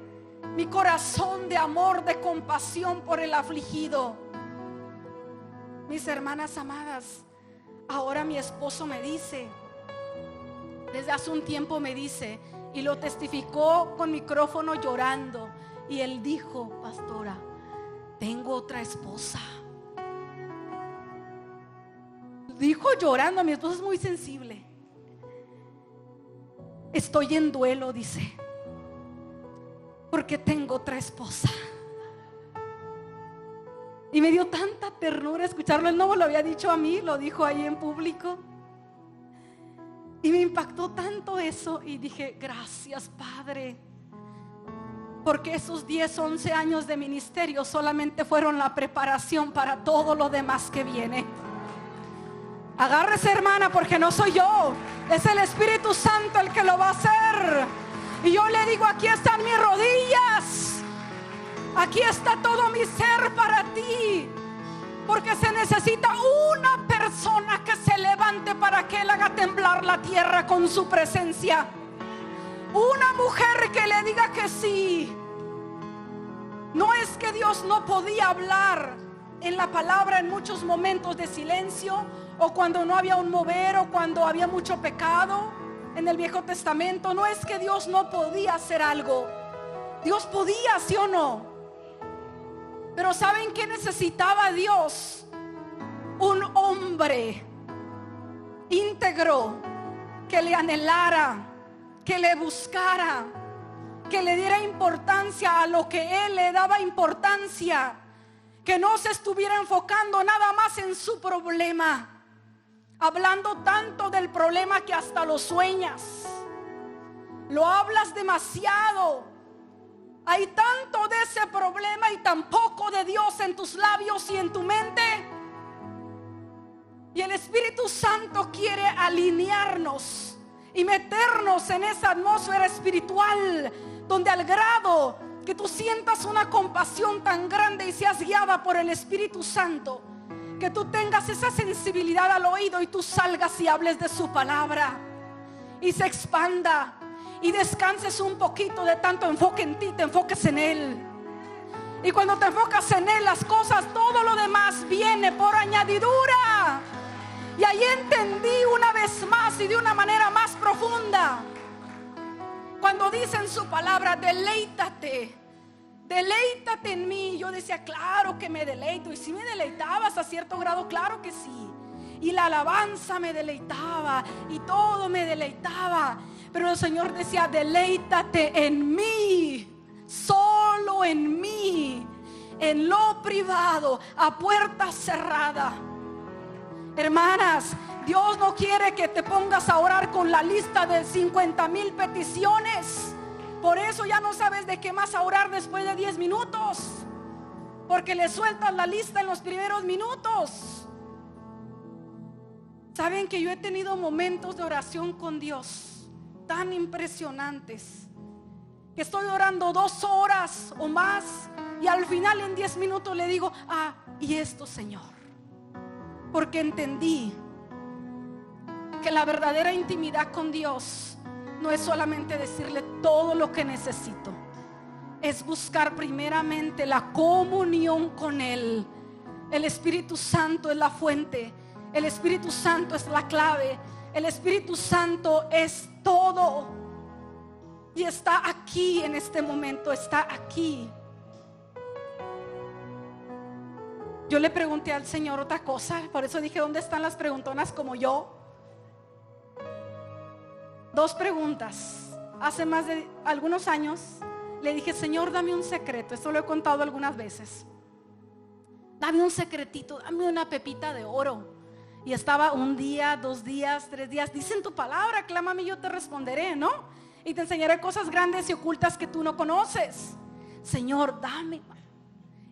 mi corazón de amor, de compasión por el afligido. Mis hermanas amadas, ahora mi esposo me dice, desde hace un tiempo me dice, y lo testificó con micrófono llorando, y él dijo: pastora, tengo otra esposa. Dijo llorando, mi esposo es muy sensible. Estoy en duelo, dice, porque tengo otra esposa. Y me dio tanta ternura escucharlo. Él no me lo había dicho a mí, lo dijo ahí en público. Y me impactó tanto eso. Y dije: gracias, Padre, porque esos 10, 11 años de ministerio solamente fueron la preparación para todo lo demás que viene. Agárrese, hermana, porque no soy yo, es el Espíritu Santo el que lo va a hacer. Y yo le digo: aquí están mis rodillas, aquí está todo mi ser para ti. Porque se necesita una persona que se levante para que Él haga temblar la tierra con su presencia. Una mujer que le diga que sí. No es que Dios no podía hablar en la palabra en muchos momentos de silencio, o cuando no había un mover, o cuando había mucho pecado en el Viejo Testamento. No es que Dios no podía hacer algo. Dios podía, ¿sí o no? Pero ¿saben qué necesitaba Dios? Un hombre íntegro que le anhelara, que le buscara, que le diera importancia a lo que Él le daba importancia, que no se estuviera enfocando nada más en su problema, hablando tanto del problema que hasta lo sueñas, lo hablas demasiado. Hay tanto de ese problema y tan poco de Dios en tus labios y en tu mente. Y el Espíritu Santo quiere alinearnos y meternos en esa atmósfera espiritual, donde al grado que tú sientas una compasión tan grande y seas guiada por el Espíritu Santo, que tú tengas esa sensibilidad al oído y tú salgas y hables de su palabra y se expanda. Y descanses un poquito de tanto enfoque en ti, te enfoques en Él. Y cuando te enfocas en Él, las cosas, todo lo demás viene por añadidura. Y ahí entendí una vez más y de una manera más profunda, cuando dice en su palabra: deleítate, deleítate en mí. Yo decía, claro que me deleito. Y si me deleitabas a cierto grado, claro que sí. Y la alabanza me deleitaba y todo me deleitaba. Pero el Señor decía: deleítate en mí, solo en mí, en lo privado, a puerta cerrada. Hermanas, Dios no quiere que te pongas a orar con la lista de 50,000 peticiones. Por eso ya no sabes de qué más a orar después de 10 minutos, porque le sueltas la lista en los primeros minutos. Saben que yo he tenido momentos de oración con Dios tan impresionantes, que estoy orando 2 horas o más, y al final en 10 minutos le digo: y esto, Señor, porque entendí que la verdadera intimidad con Dios no es solamente decirle todo lo que necesito, es buscar primeramente la comunión con Él. El Espíritu Santo es la fuente, el Espíritu Santo es la clave, el Espíritu Santo es todo. Y está aquí en este momento, está aquí. Yo le pregunté al Señor otra cosa, por eso dije: ¿dónde están las preguntonas como yo? 2 preguntas. Hace más de algunos años le dije: Señor, dame un secreto. Esto lo he contado algunas veces. Dame un secretito, dame una pepita de oro. Y estaba 1 día, 2 días, 3 días. Dice en tu palabra: clámame y yo te responderé, ¿no? Y te enseñaré cosas grandes y ocultas que tú no conoces. Señor, dame.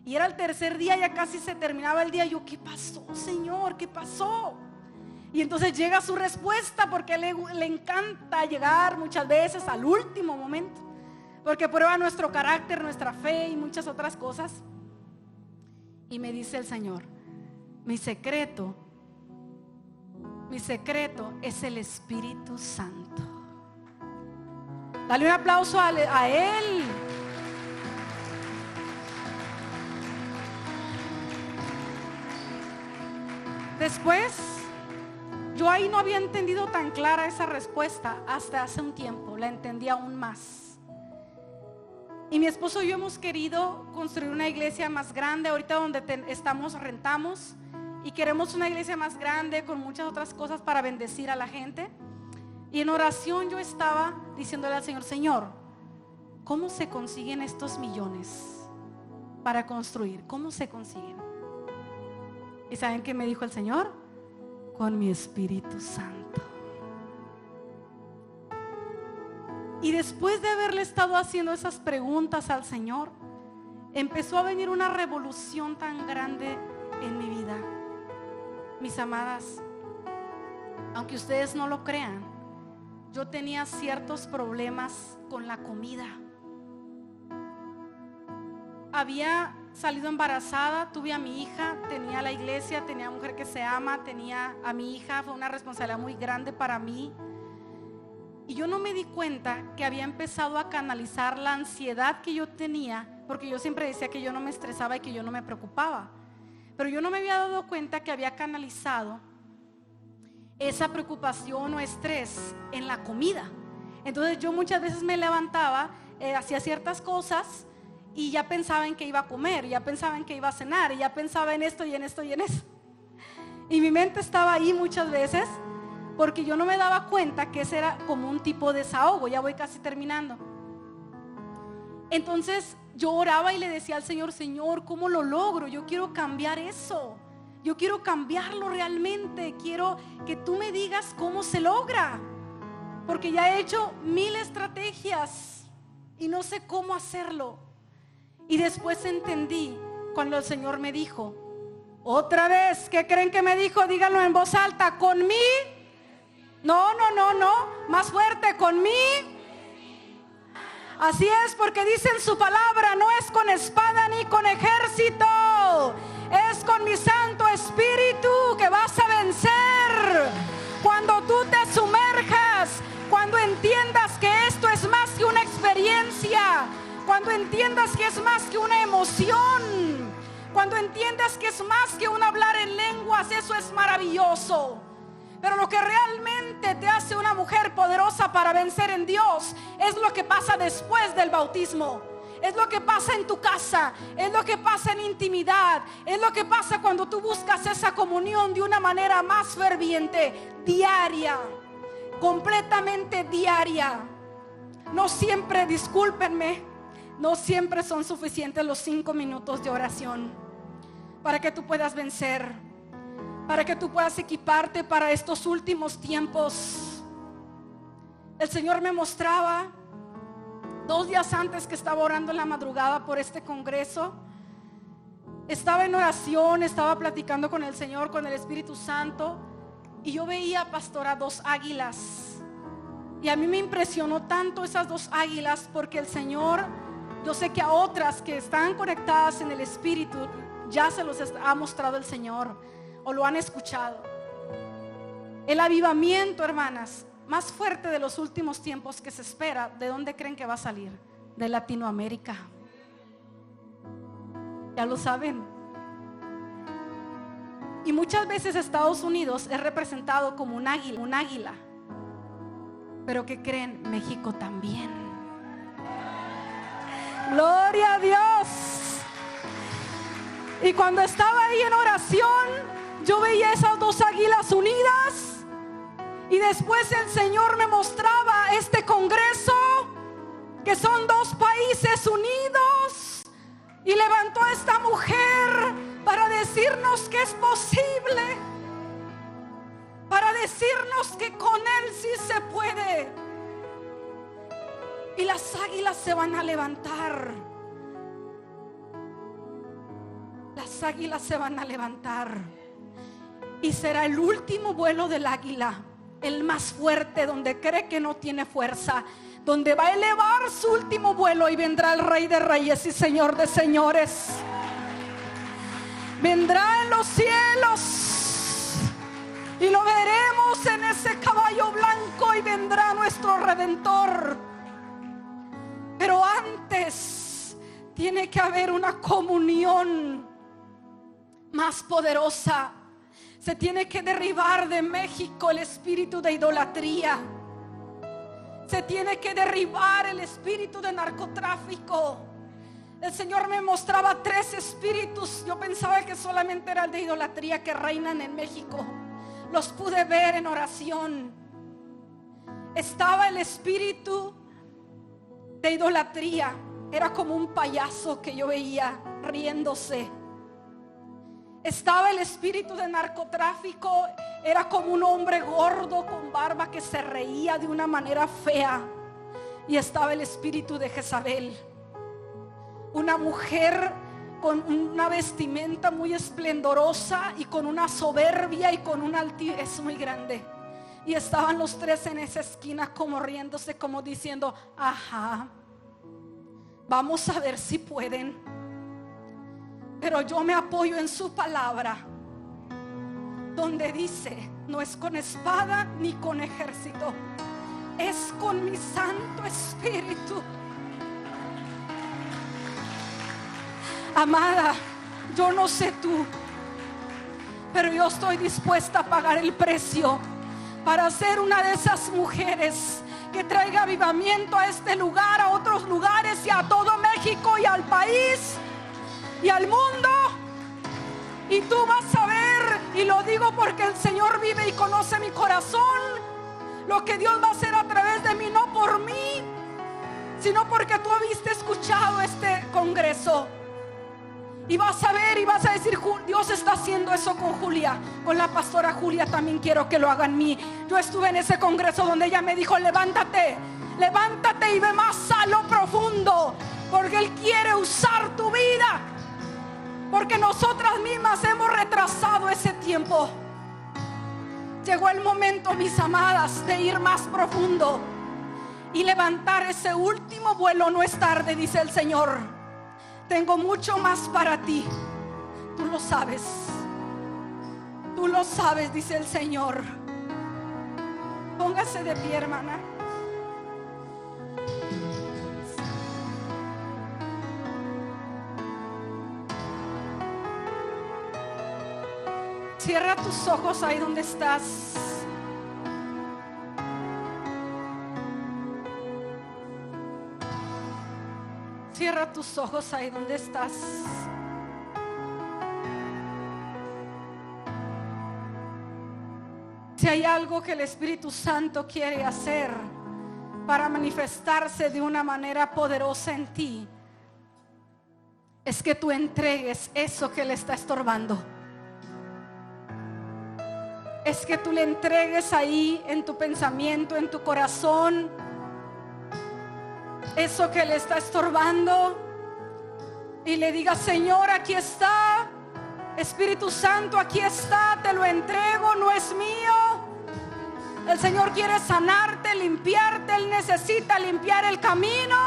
Y era el 3er día, ya casi se terminaba el día. Yo: ¿qué pasó, Señor? ¿Qué pasó? Y entonces llega su respuesta, porque le encanta llegar muchas veces al último momento, porque prueba nuestro carácter, nuestra fe y muchas otras cosas. Y me dice el Señor: mi secreto es el Espíritu Santo. Dale un aplauso a Él. Después, yo ahí no había entendido tan clara esa respuesta. Hasta hace un tiempo la entendí aún más. Y mi esposo y yo hemos querido construir una iglesia más grande. Ahorita donde estamos rentamos, y queremos una iglesia más grande con muchas otras cosas para bendecir a la gente. Y en oración yo estaba diciéndole al Señor: Señor, ¿cómo se consiguen estos millones para construir? ¿Cómo se consiguen? ¿Y saben qué me dijo el Señor? Con mi Espíritu Santo. Y después de haberle estado haciendo esas preguntas al Señor, empezó a venir una revolución tan grande en mi vida. Mis amadas, aunque ustedes no lo crean, yo tenía ciertos problemas con la comida. Había salido embarazada, tuve a mi hija, tenía la iglesia, tenía Mujer que se ama, tenía a mi hija. Fue una responsabilidad muy grande para mí. Y yo no me di cuenta que había empezado a canalizar la ansiedad que yo tenía, porque yo siempre decía que yo no me estresaba y que yo no me preocupaba. Pero yo no me había dado cuenta que había canalizado esa preocupación o estrés en la comida. Entonces yo muchas veces me levantaba, hacía ciertas cosas y ya pensaba en que iba a comer, ya pensaba en que iba a cenar, y ya pensaba en esto y en esto y en eso. Y mi mente estaba ahí muchas veces, porque yo no me daba cuenta que ese era como un tipo de desahogo. Ya voy casi terminando. Entonces yo oraba y le decía al Señor: Señor, ¿cómo lo logro? Yo quiero cambiar eso. Yo quiero cambiarlo realmente. Quiero que tú me digas cómo se logra. Porque ya he hecho 1000 estrategias y no sé cómo hacerlo. Y después entendí cuando el Señor me dijo, otra vez, ¿qué creen que me dijo? Díganlo en voz alta: ¿con mí? No, más fuerte: ¿con mí? Así es, porque dice en su palabra: no es con espada ni con ejército, es con mi Santo Espíritu que vas a vencer. Cuando tú te sumerjas, cuando entiendas que esto es más que una experiencia, cuando entiendas que es más que una emoción, cuando entiendas que es más que un hablar en lenguas, eso es maravilloso. Pero lo que realmente te hace una mujer poderosa para vencer en Dios es lo que pasa después del bautismo. Es lo que pasa en tu casa, es lo que pasa en intimidad, es lo que pasa cuando tú buscas esa comunión de una manera más ferviente, diaria, completamente diaria. No siempre, discúlpenme, no siempre son suficientes los 5 minutos de oración para que tú puedas vencer, para que tú puedas equiparte para estos últimos tiempos. El Señor me mostraba 2 días antes que estaba orando en la madrugada por este congreso. Estaba en oración, estaba platicando con el Señor, con el Espíritu Santo, y yo veía, pastora, 2 águilas. Y a mí me impresionó tanto esas 2 águilas, porque el Señor, yo sé que a otras que están conectadas en el Espíritu ya se los ha mostrado el Señor, o lo han escuchado. El avivamiento, hermanas, más fuerte de los últimos tiempos que se espera, ¿de dónde creen que va a salir? De Latinoamérica. Ya lo saben. Y muchas veces Estados Unidos es representado como un águila. Pero ¿qué creen? México también. Gloria a Dios. Y cuando estaba ahí en oración, yo veía esas 2 águilas unidas. Y después el Señor me mostraba este congreso, que son 2 países unidos. Y levantó a esta mujer para decirnos que es posible, para decirnos que con Él sí se puede. Y las águilas se van a levantar. Las águilas se van a levantar. Y será el último vuelo del águila, el más fuerte, donde cree que no tiene fuerza, donde va a elevar su último vuelo, y vendrá el Rey de Reyes y Señor de Señores. Vendrá en los cielos y lo veremos en ese caballo blanco, y vendrá nuestro Redentor. Pero antes tiene que haber una comunión más poderosa. Se tiene que derribar de México el espíritu de idolatría. Se tiene que derribar el espíritu de narcotráfico. El Señor me mostraba 3 espíritus. Yo pensaba que solamente era el de idolatría que reinan en México. Los pude ver en oración. Estaba el espíritu de idolatría. Era como un payaso que yo veía riéndose. Estaba el espíritu de narcotráfico. Era como un hombre gordo con barba que se reía de una manera fea. Y estaba el espíritu de Jezabel, una mujer con una vestimenta muy esplendorosa y con una soberbia y con una altivez muy grande. Y estaban los 3 en esa esquina como riéndose, como diciendo: ajá, vamos a ver si pueden. Pero yo me apoyo en su palabra, donde dice: no es con espada ni con ejército, es con mi Santo Espíritu. Amada, yo no sé tú, pero yo estoy dispuesta a pagar el precio para ser una de esas mujeres que traiga avivamiento a este lugar, a otros lugares y a todo México y al país y al mundo. Y tú vas a ver, y lo digo porque el Señor vive y conoce mi corazón, lo que Dios va a hacer a través de mí, no por mí, sino porque tú habiste escuchado este congreso. Y vas a ver y vas a decir: Dios está haciendo eso con Julia, con la pastora Julia, también quiero que lo haga en mí. Yo estuve en ese congreso donde ella me dijo: levántate, levántate y ve más a lo profundo, porque Él quiere usar tu vida, porque nosotras mismas hemos retrasado ese tiempo. Llegó el momento, mis amadas, de ir más profundo y levantar ese último vuelo. No es tarde, dice el Señor. Tengo mucho más para ti. Tú lo sabes. Tú lo sabes, dice el Señor. Póngase de pie, hermana. Cierra tus ojos ahí donde estás. Cierra tus ojos ahí donde estás. Si hay algo que el Espíritu Santo quiere hacer para manifestarse de una manera poderosa en ti, es que tú entregues eso que le está estorbando. Es que tú le entregues ahí en tu pensamiento, en tu corazón, eso que le está estorbando, y le digas: Señor, aquí está. Espíritu Santo, aquí está, te lo entrego, no es mío. El Señor quiere sanarte, limpiarte. Él necesita limpiar el camino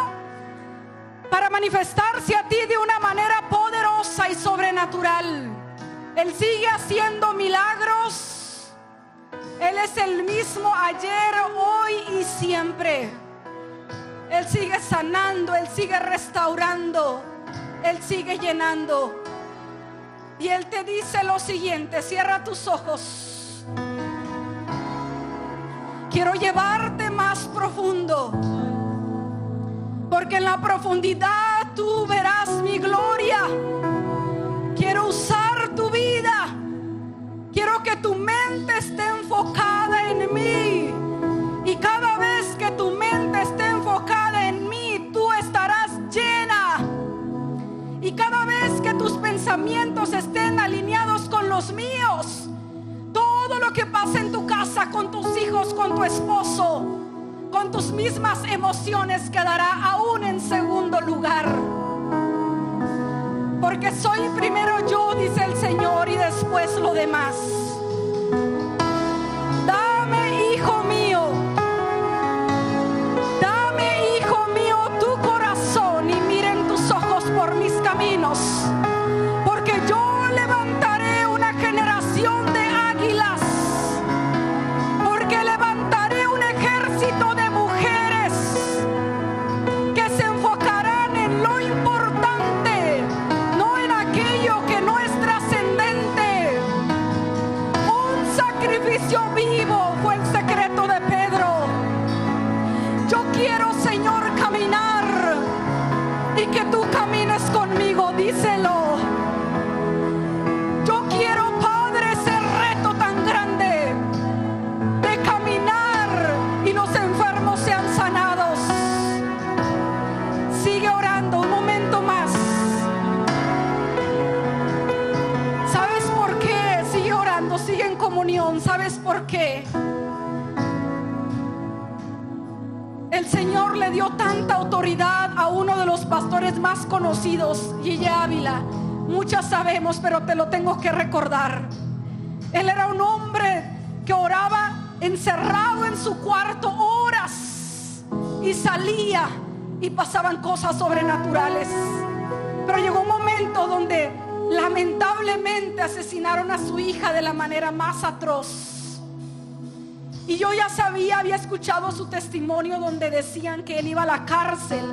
para manifestarse a ti de una manera poderosa y sobrenatural. Él sigue haciendo milagros. Él es el mismo ayer, hoy y siempre. Él sigue sanando, Él sigue restaurando, Él sigue llenando. Y Él te dice lo siguiente: cierra tus ojos. Quiero llevarte más profundo, porque en la profundidad tú verás mi gloria. Quiero usar tu vida. Quiero que tu mente esté enfocada en mí. Y cada vez que tu mente esté enfocada en mí, tú estarás llena. Y cada vez que tus pensamientos estén alineados con los míos, todo lo que pasa en tu casa, con tus hijos, con tu esposo, con tus mismas emociones, quedará aún en segundo lugar. Porque soy primero yo, dice el Señor, y después lo demás. Dame, hijo mío, tu corazón, y miren tus ojos por mis caminos, porque yo levantaré una generación de águilas, porque levantaré un ejército de mujeres que se enfocarán en lo importante, no en aquello que no es trascendente. Un sacrificio vivo fue el secreto de Pedro. Yo quiero, Señor, caminar, y que tú camines conmigo, díselo. Yo quiero, Padre, ese reto tan grande de caminar y los enfermos sean sanados. Sigue orando un momento más. ¿Sabes por qué? Sigue orando, sigue en comunión. ¿Sabes por qué? El Señor le dio tanta autoridad a uno de los pastores más conocidos, Gille Ávila. Muchas sabemos, pero te lo tengo que recordar. Él era un hombre que oraba encerrado en su cuarto horas, y salía y pasaban cosas sobrenaturales. Pero llegó un momento donde lamentablemente asesinaron a su hija de la manera más atroz. Y yo ya sabía, había escuchado su testimonio donde decían que él iba a la cárcel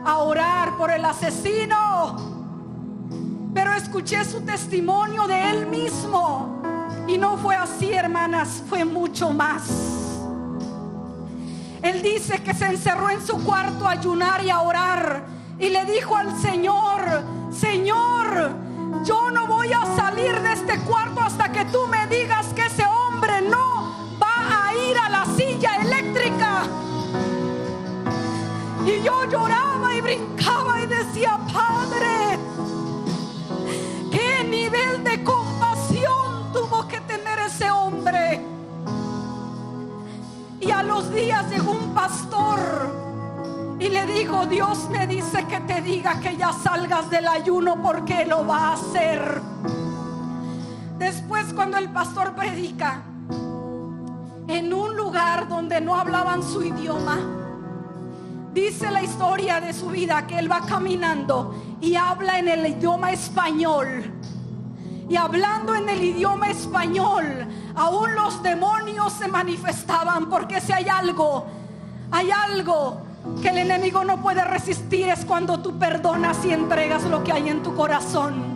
a orar por el asesino. Pero escuché su testimonio de él mismo. Y no fue así, hermanas, fue mucho más. Él dice que se encerró en su cuarto a ayunar y a orar. Y le dijo al Señor: Señor, yo no voy a salir de este cuarto hasta que tú me digas que ese hombre no va a ir a la silla eléctrica. Y yo lloraba y brincaba y decía: Padre, qué nivel de compasión tuvo que tener ese hombre. Y a los días llegó un pastor y le dijo: Dios me dice que te diga que ya salgas del ayuno porque lo va a hacer. Después, cuando el pastor predica en un lugar donde no hablaban su idioma, dice la historia de su vida que él va caminando y habla en el idioma español. Y hablando en el idioma español, aún los demonios se manifestaban, porque si hay algo que el enemigo no puede resistir, es cuando tú perdonas y entregas lo que hay en tu corazón.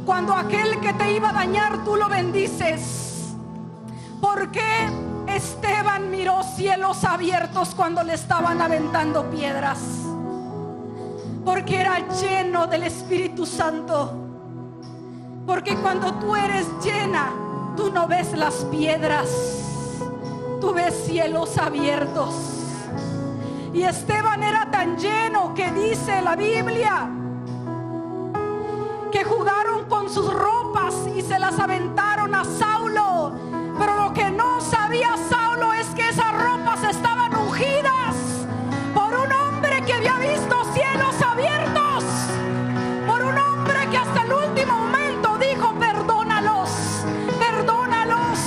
Cuando aquel que te iba a dañar, tú lo bendices. Porque Esteban miró cielos abiertos cuando le estaban aventando piedras, porque era lleno del Espíritu Santo. Porque cuando tú eres llena, tú no ves las piedras, tú ves cielos abiertos. Y Esteban era tan lleno que dice la Biblia que jugaron con sus ropas y se las aventaron a Saulo. Pero lo que no sabía Saulo es que esas ropas estaban ungidas por un hombre que había visto cielos abiertos, por un hombre que hasta el último momento dijo: perdónalos, perdónalos.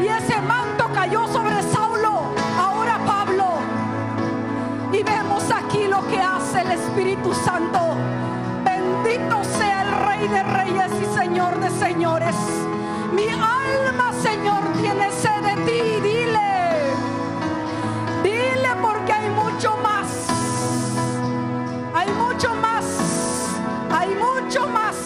Y ese manto cayó sobre Saulo, ahora Pablo. Y vemos aquí lo que hace el Espíritu Santo. Bendito sea el Rey de Reyes y Señor de Señores. Mi alma, Señor, tiene sed de ti. Dile, porque hay mucho más. Hay mucho más. Hay mucho más.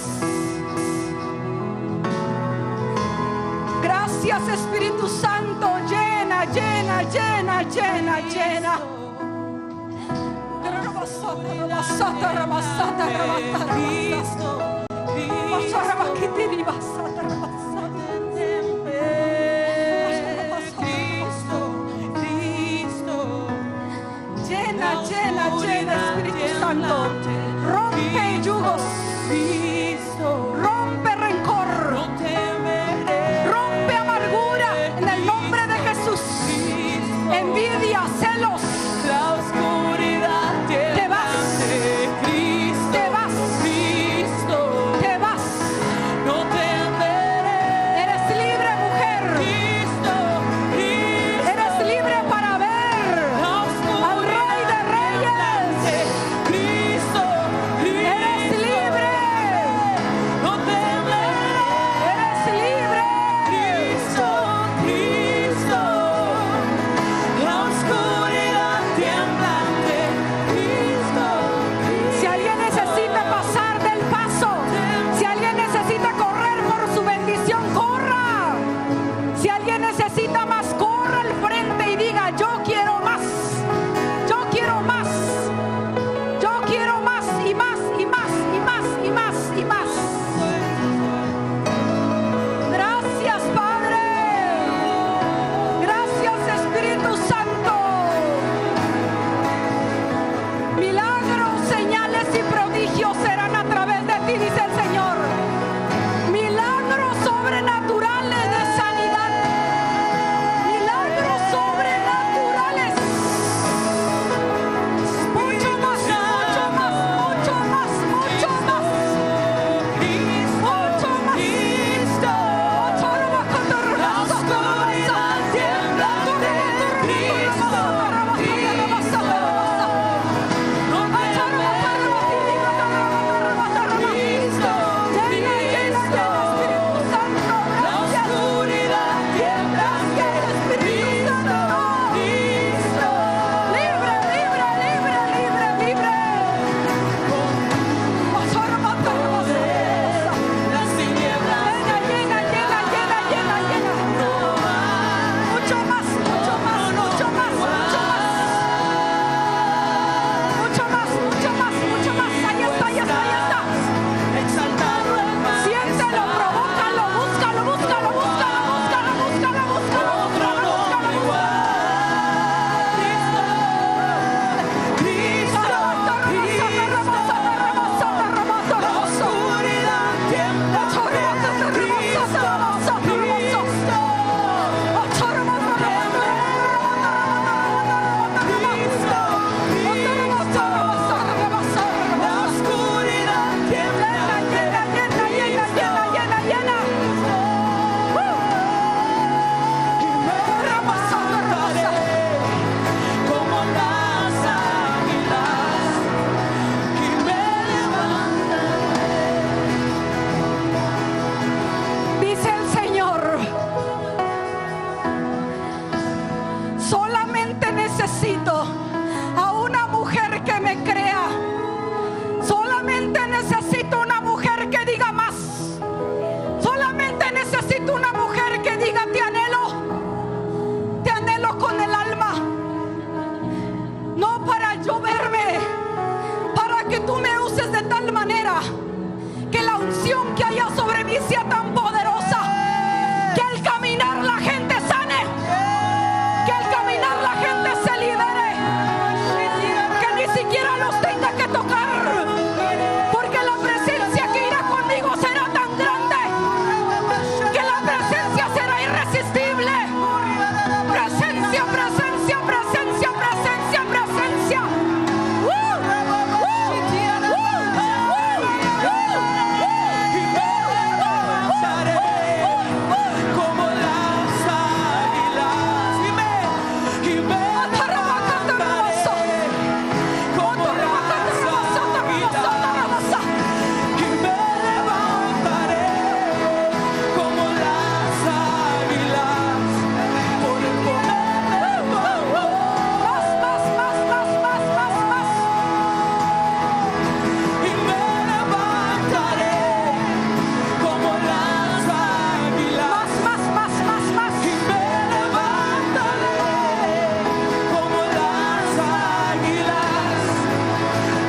Gracias, Espíritu Santo. Llena, llena, llena, llena, llena. Llena, llena, llena, Espíritu Santo. Rompe yugos, rompe rencor, rompe amargura en el nombre de Jesús. Envidia, celos. La oscuridad te vas, te vas, te vas. no temeré. Eres libre, mujer. Eres libre para ver al Rey de Reyes. Eres libre. No temeré. Eres libre. Cristo, la oscuridad tiembla. Solamente necesito a una mujer que me crea. Solamente necesito una mujer que diga más. Solamente necesito una mujer que diga: te anhelo con el alma. No para yo verme, para que tú me uses de tal manera que la unción que haya sobre mí sea tan poderosa que al caminar la gente sane, que al caminar la gente se libere, que ni siquiera los tenga que tocar, porque la presencia que irá conmigo será tan grande que la presencia será irresistible. Presencia, presencia, presencia, presencia, presencia. Como las águilas, y me levantaré como las águilas, y me levantaré como las águilas, por el poder de tu amor. Y me levantaré como las águilas. Y me levantaré como las águilas.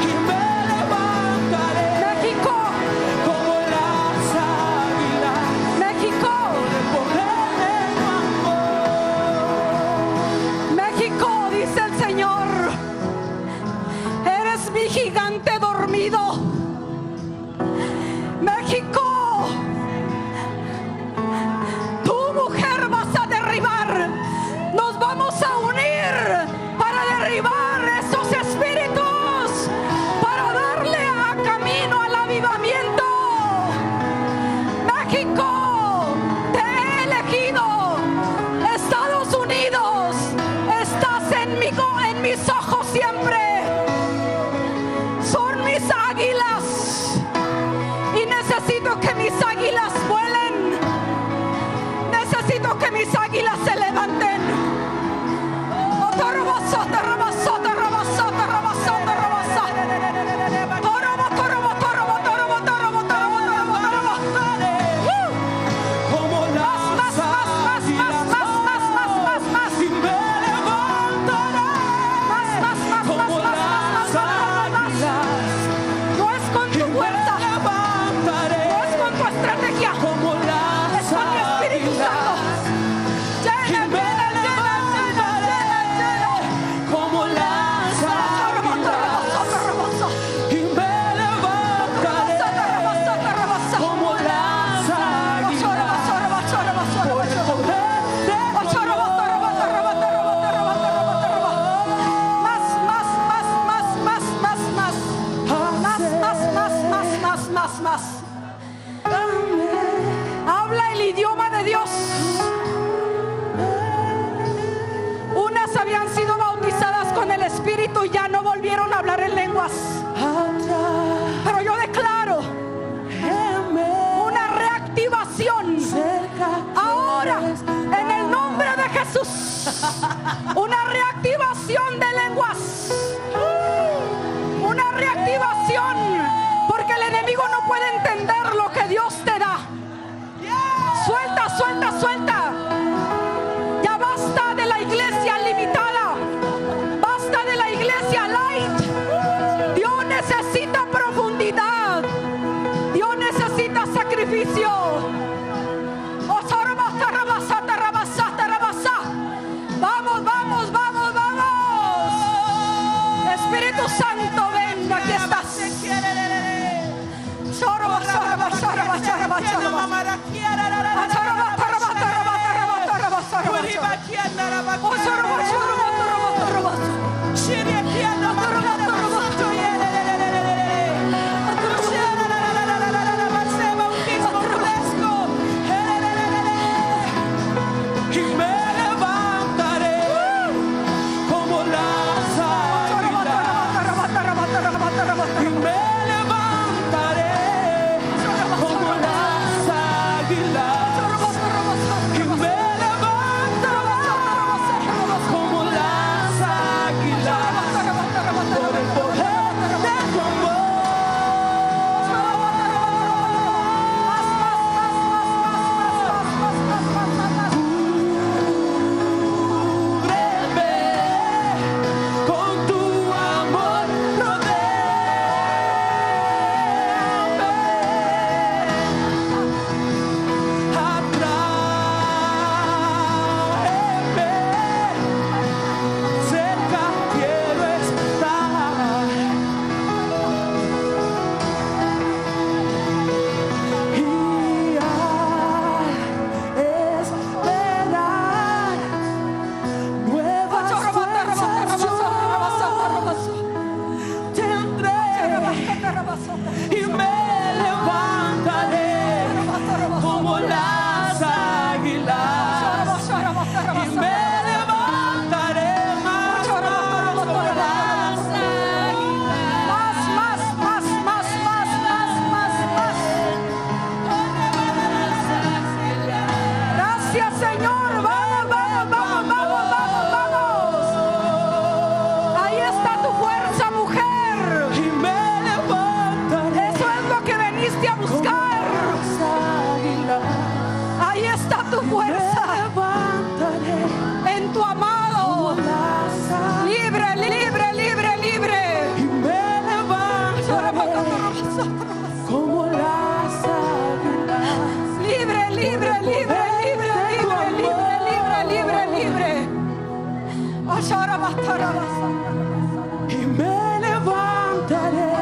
Y me levantaré México, como las águilas. México, Por el poder de tu amor. México, dice el Señor, eres mi gigante dormido. México, tu mujer vas a derribar. Nos vamos a unir para derribar esos espíritus, para darle a camino al avivamiento. México, te he elegido. Estados Unidos, estás en mis ojos siempre. Son mis águilas y necesito que mis águilas vuelen. Necesito que mis águilas se levanten. Como las águilas, y me levantaré como las águilas. No es con tu fuerza, Levantaré no es con tu estrategia, como es las con mi Espíritu Santo. águilas. Y Llena, me llena, llena, llena, llena, llena. como las águilas. Y me levantaré como las águilas. Por el poder de tu amor. Más. Habla el idioma de Dios. Unas habían sido bautizadas con el Espíritu y ya no volvieron a hablar en lenguas. Pero yo declaro una reactivación ahora en el nombre de Jesús. Una reactivación de lenguas. Una reactivación, porque el enemigo no puede entender lo que Dios te da. Suelta, suelta, suelta. Ya basta de la iglesia limitada. Basta de la iglesia light. Dios necesita profundidad. Dios necesita sacrificio. Vamos, vamos, vamos, vamos. Espíritu Santo, ven, aquí estás. Y me levantaré como las águilas. Y me levantaré como las águilas. Y me levantaré como tu amado. Libre, libre, libre, libre. Y me levantaré como las águilas. Libre, libre, libre, libre, libre, libre, libre, libre, libre. Y me levantaré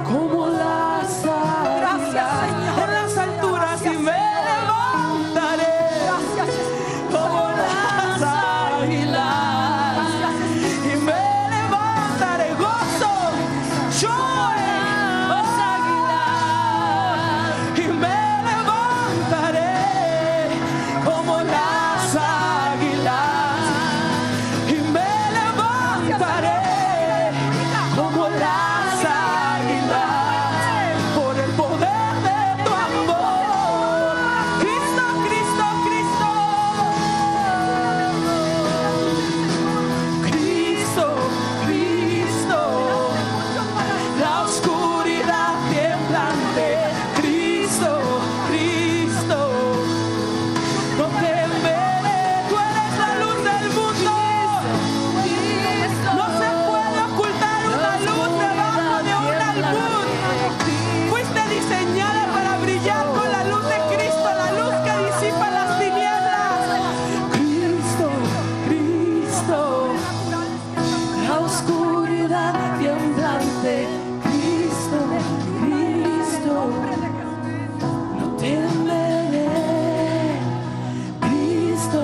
como las águilas. Gracias, Señor. En las alturas y me levantaré Gracias, como las águilas. Y me levantaré gozo. Yo en las águilas. Y me levantaré como las águilas. Y me levantaré como las águilas por el poder de tu amor. Cristo, Cristo, Cristo. Cristo, Cristo. La oscuridad temblante. Cristo, Cristo. No temeré, tú eres la luz del mundo. No se puede ocultar una luz debajo de un almud. Fuiste diseñada para brillar con la luz de Cristo, la luz que disipa las tinieblas. Cristo, Cristo, la oscuridad temblante. Cristo, Cristo, no temeré. Cristo,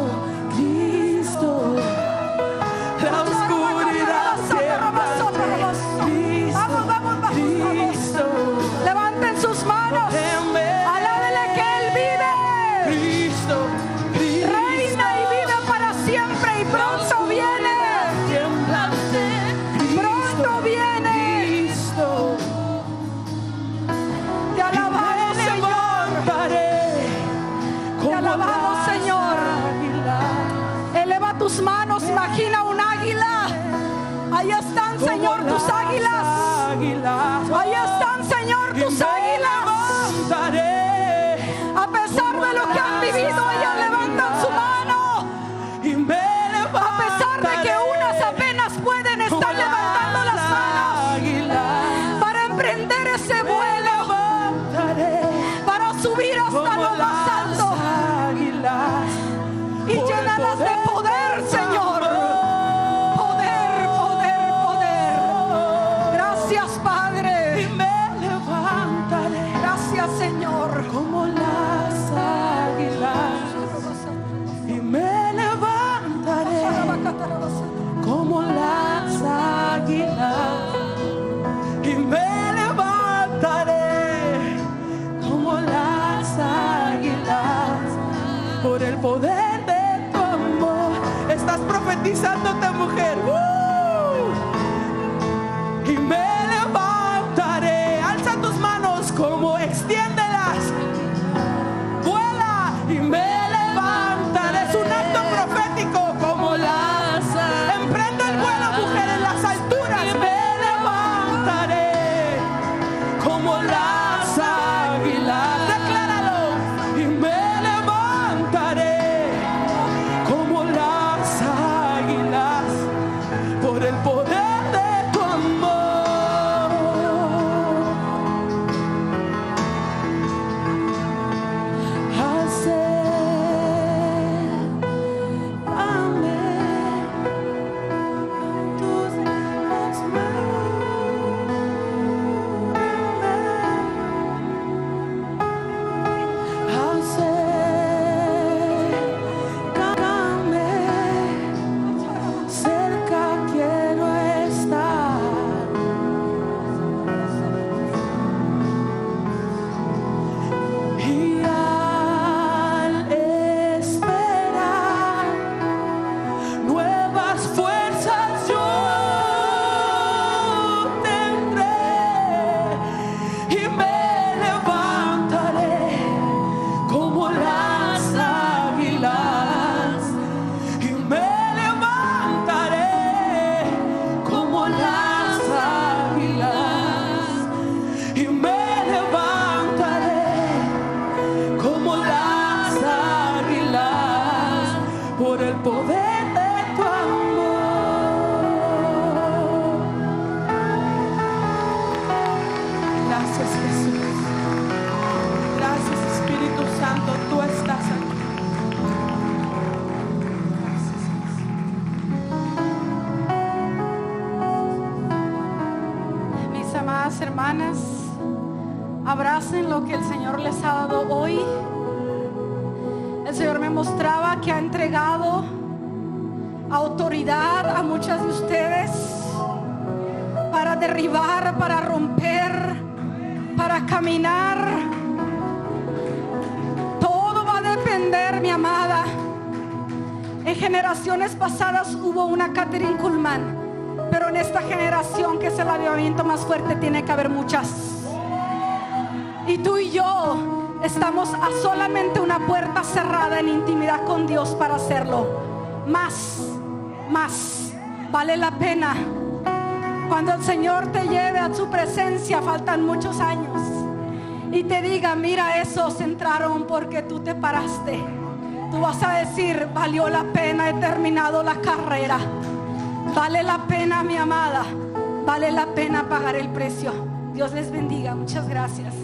Cristo. La oscuridad temblante. Cristo, levanten sus manos. Alábele que Él vive. Cristo, Cristo. Reina y vive para siempre y pronto viene. Temblante. Pronto viene. Cristo. Te alabamos, Señor. Te alabamos, Señor. Eleva tus manos, imagina un águila. Ahí están, Señor, tus águilas. Ahí están, Señor, tus águilas. A pesar de lo que han vivido, ellas levantan su mano. A pesar de que unas apenas pueden estar levantando las manos para emprender ese vuelo, para subir hasta lo más alto y llenarlas de poder, Señor. Poder, poder, poder. Gracias, Padre. Gracias, Señor. Como las águilas, y me levantaré como las águilas, y me levantaré como las águilas por el poder de tu amor. Estás profetizándote, mujer. Y me levantaré. Alza tus manos, como extiéndelas. Vuela y me levantaré. Es un acto profético, como las. Emprende el vuelo, mujer, en las alturas. Y me levantaré como las águilas. Decláralo. Y me levantaré como las águilas. poder de tu amor. Gracias, Jesús. Gracias, Espíritu Santo, tú estás aquí. Gracias, Jesús. Mis amadas hermanas, abracen lo que el Señor les ha dado hoy. El Señor me mostraba que ha entregado autoridad a muchas de ustedes para derribar, para romper, para caminar. Todo va a depender, mi amada. En generaciones pasadas hubo una Kathryn Kuhlman, pero en esta generación, que es el avivamiento más fuerte, tiene que haber muchas. Y tú y yo estamos a solamente una puerta cerrada en intimidad con Dios para hacerlo. Más, vale la pena. Cuando el Señor te lleve a su presencia, faltan muchos años, y te diga: mira, esos entraron porque tú te paraste. Tú vas a decir: valió la pena, he terminado la carrera. Vale la pena, mi amada, vale la pena pagar el precio. Dios les bendiga, muchas gracias.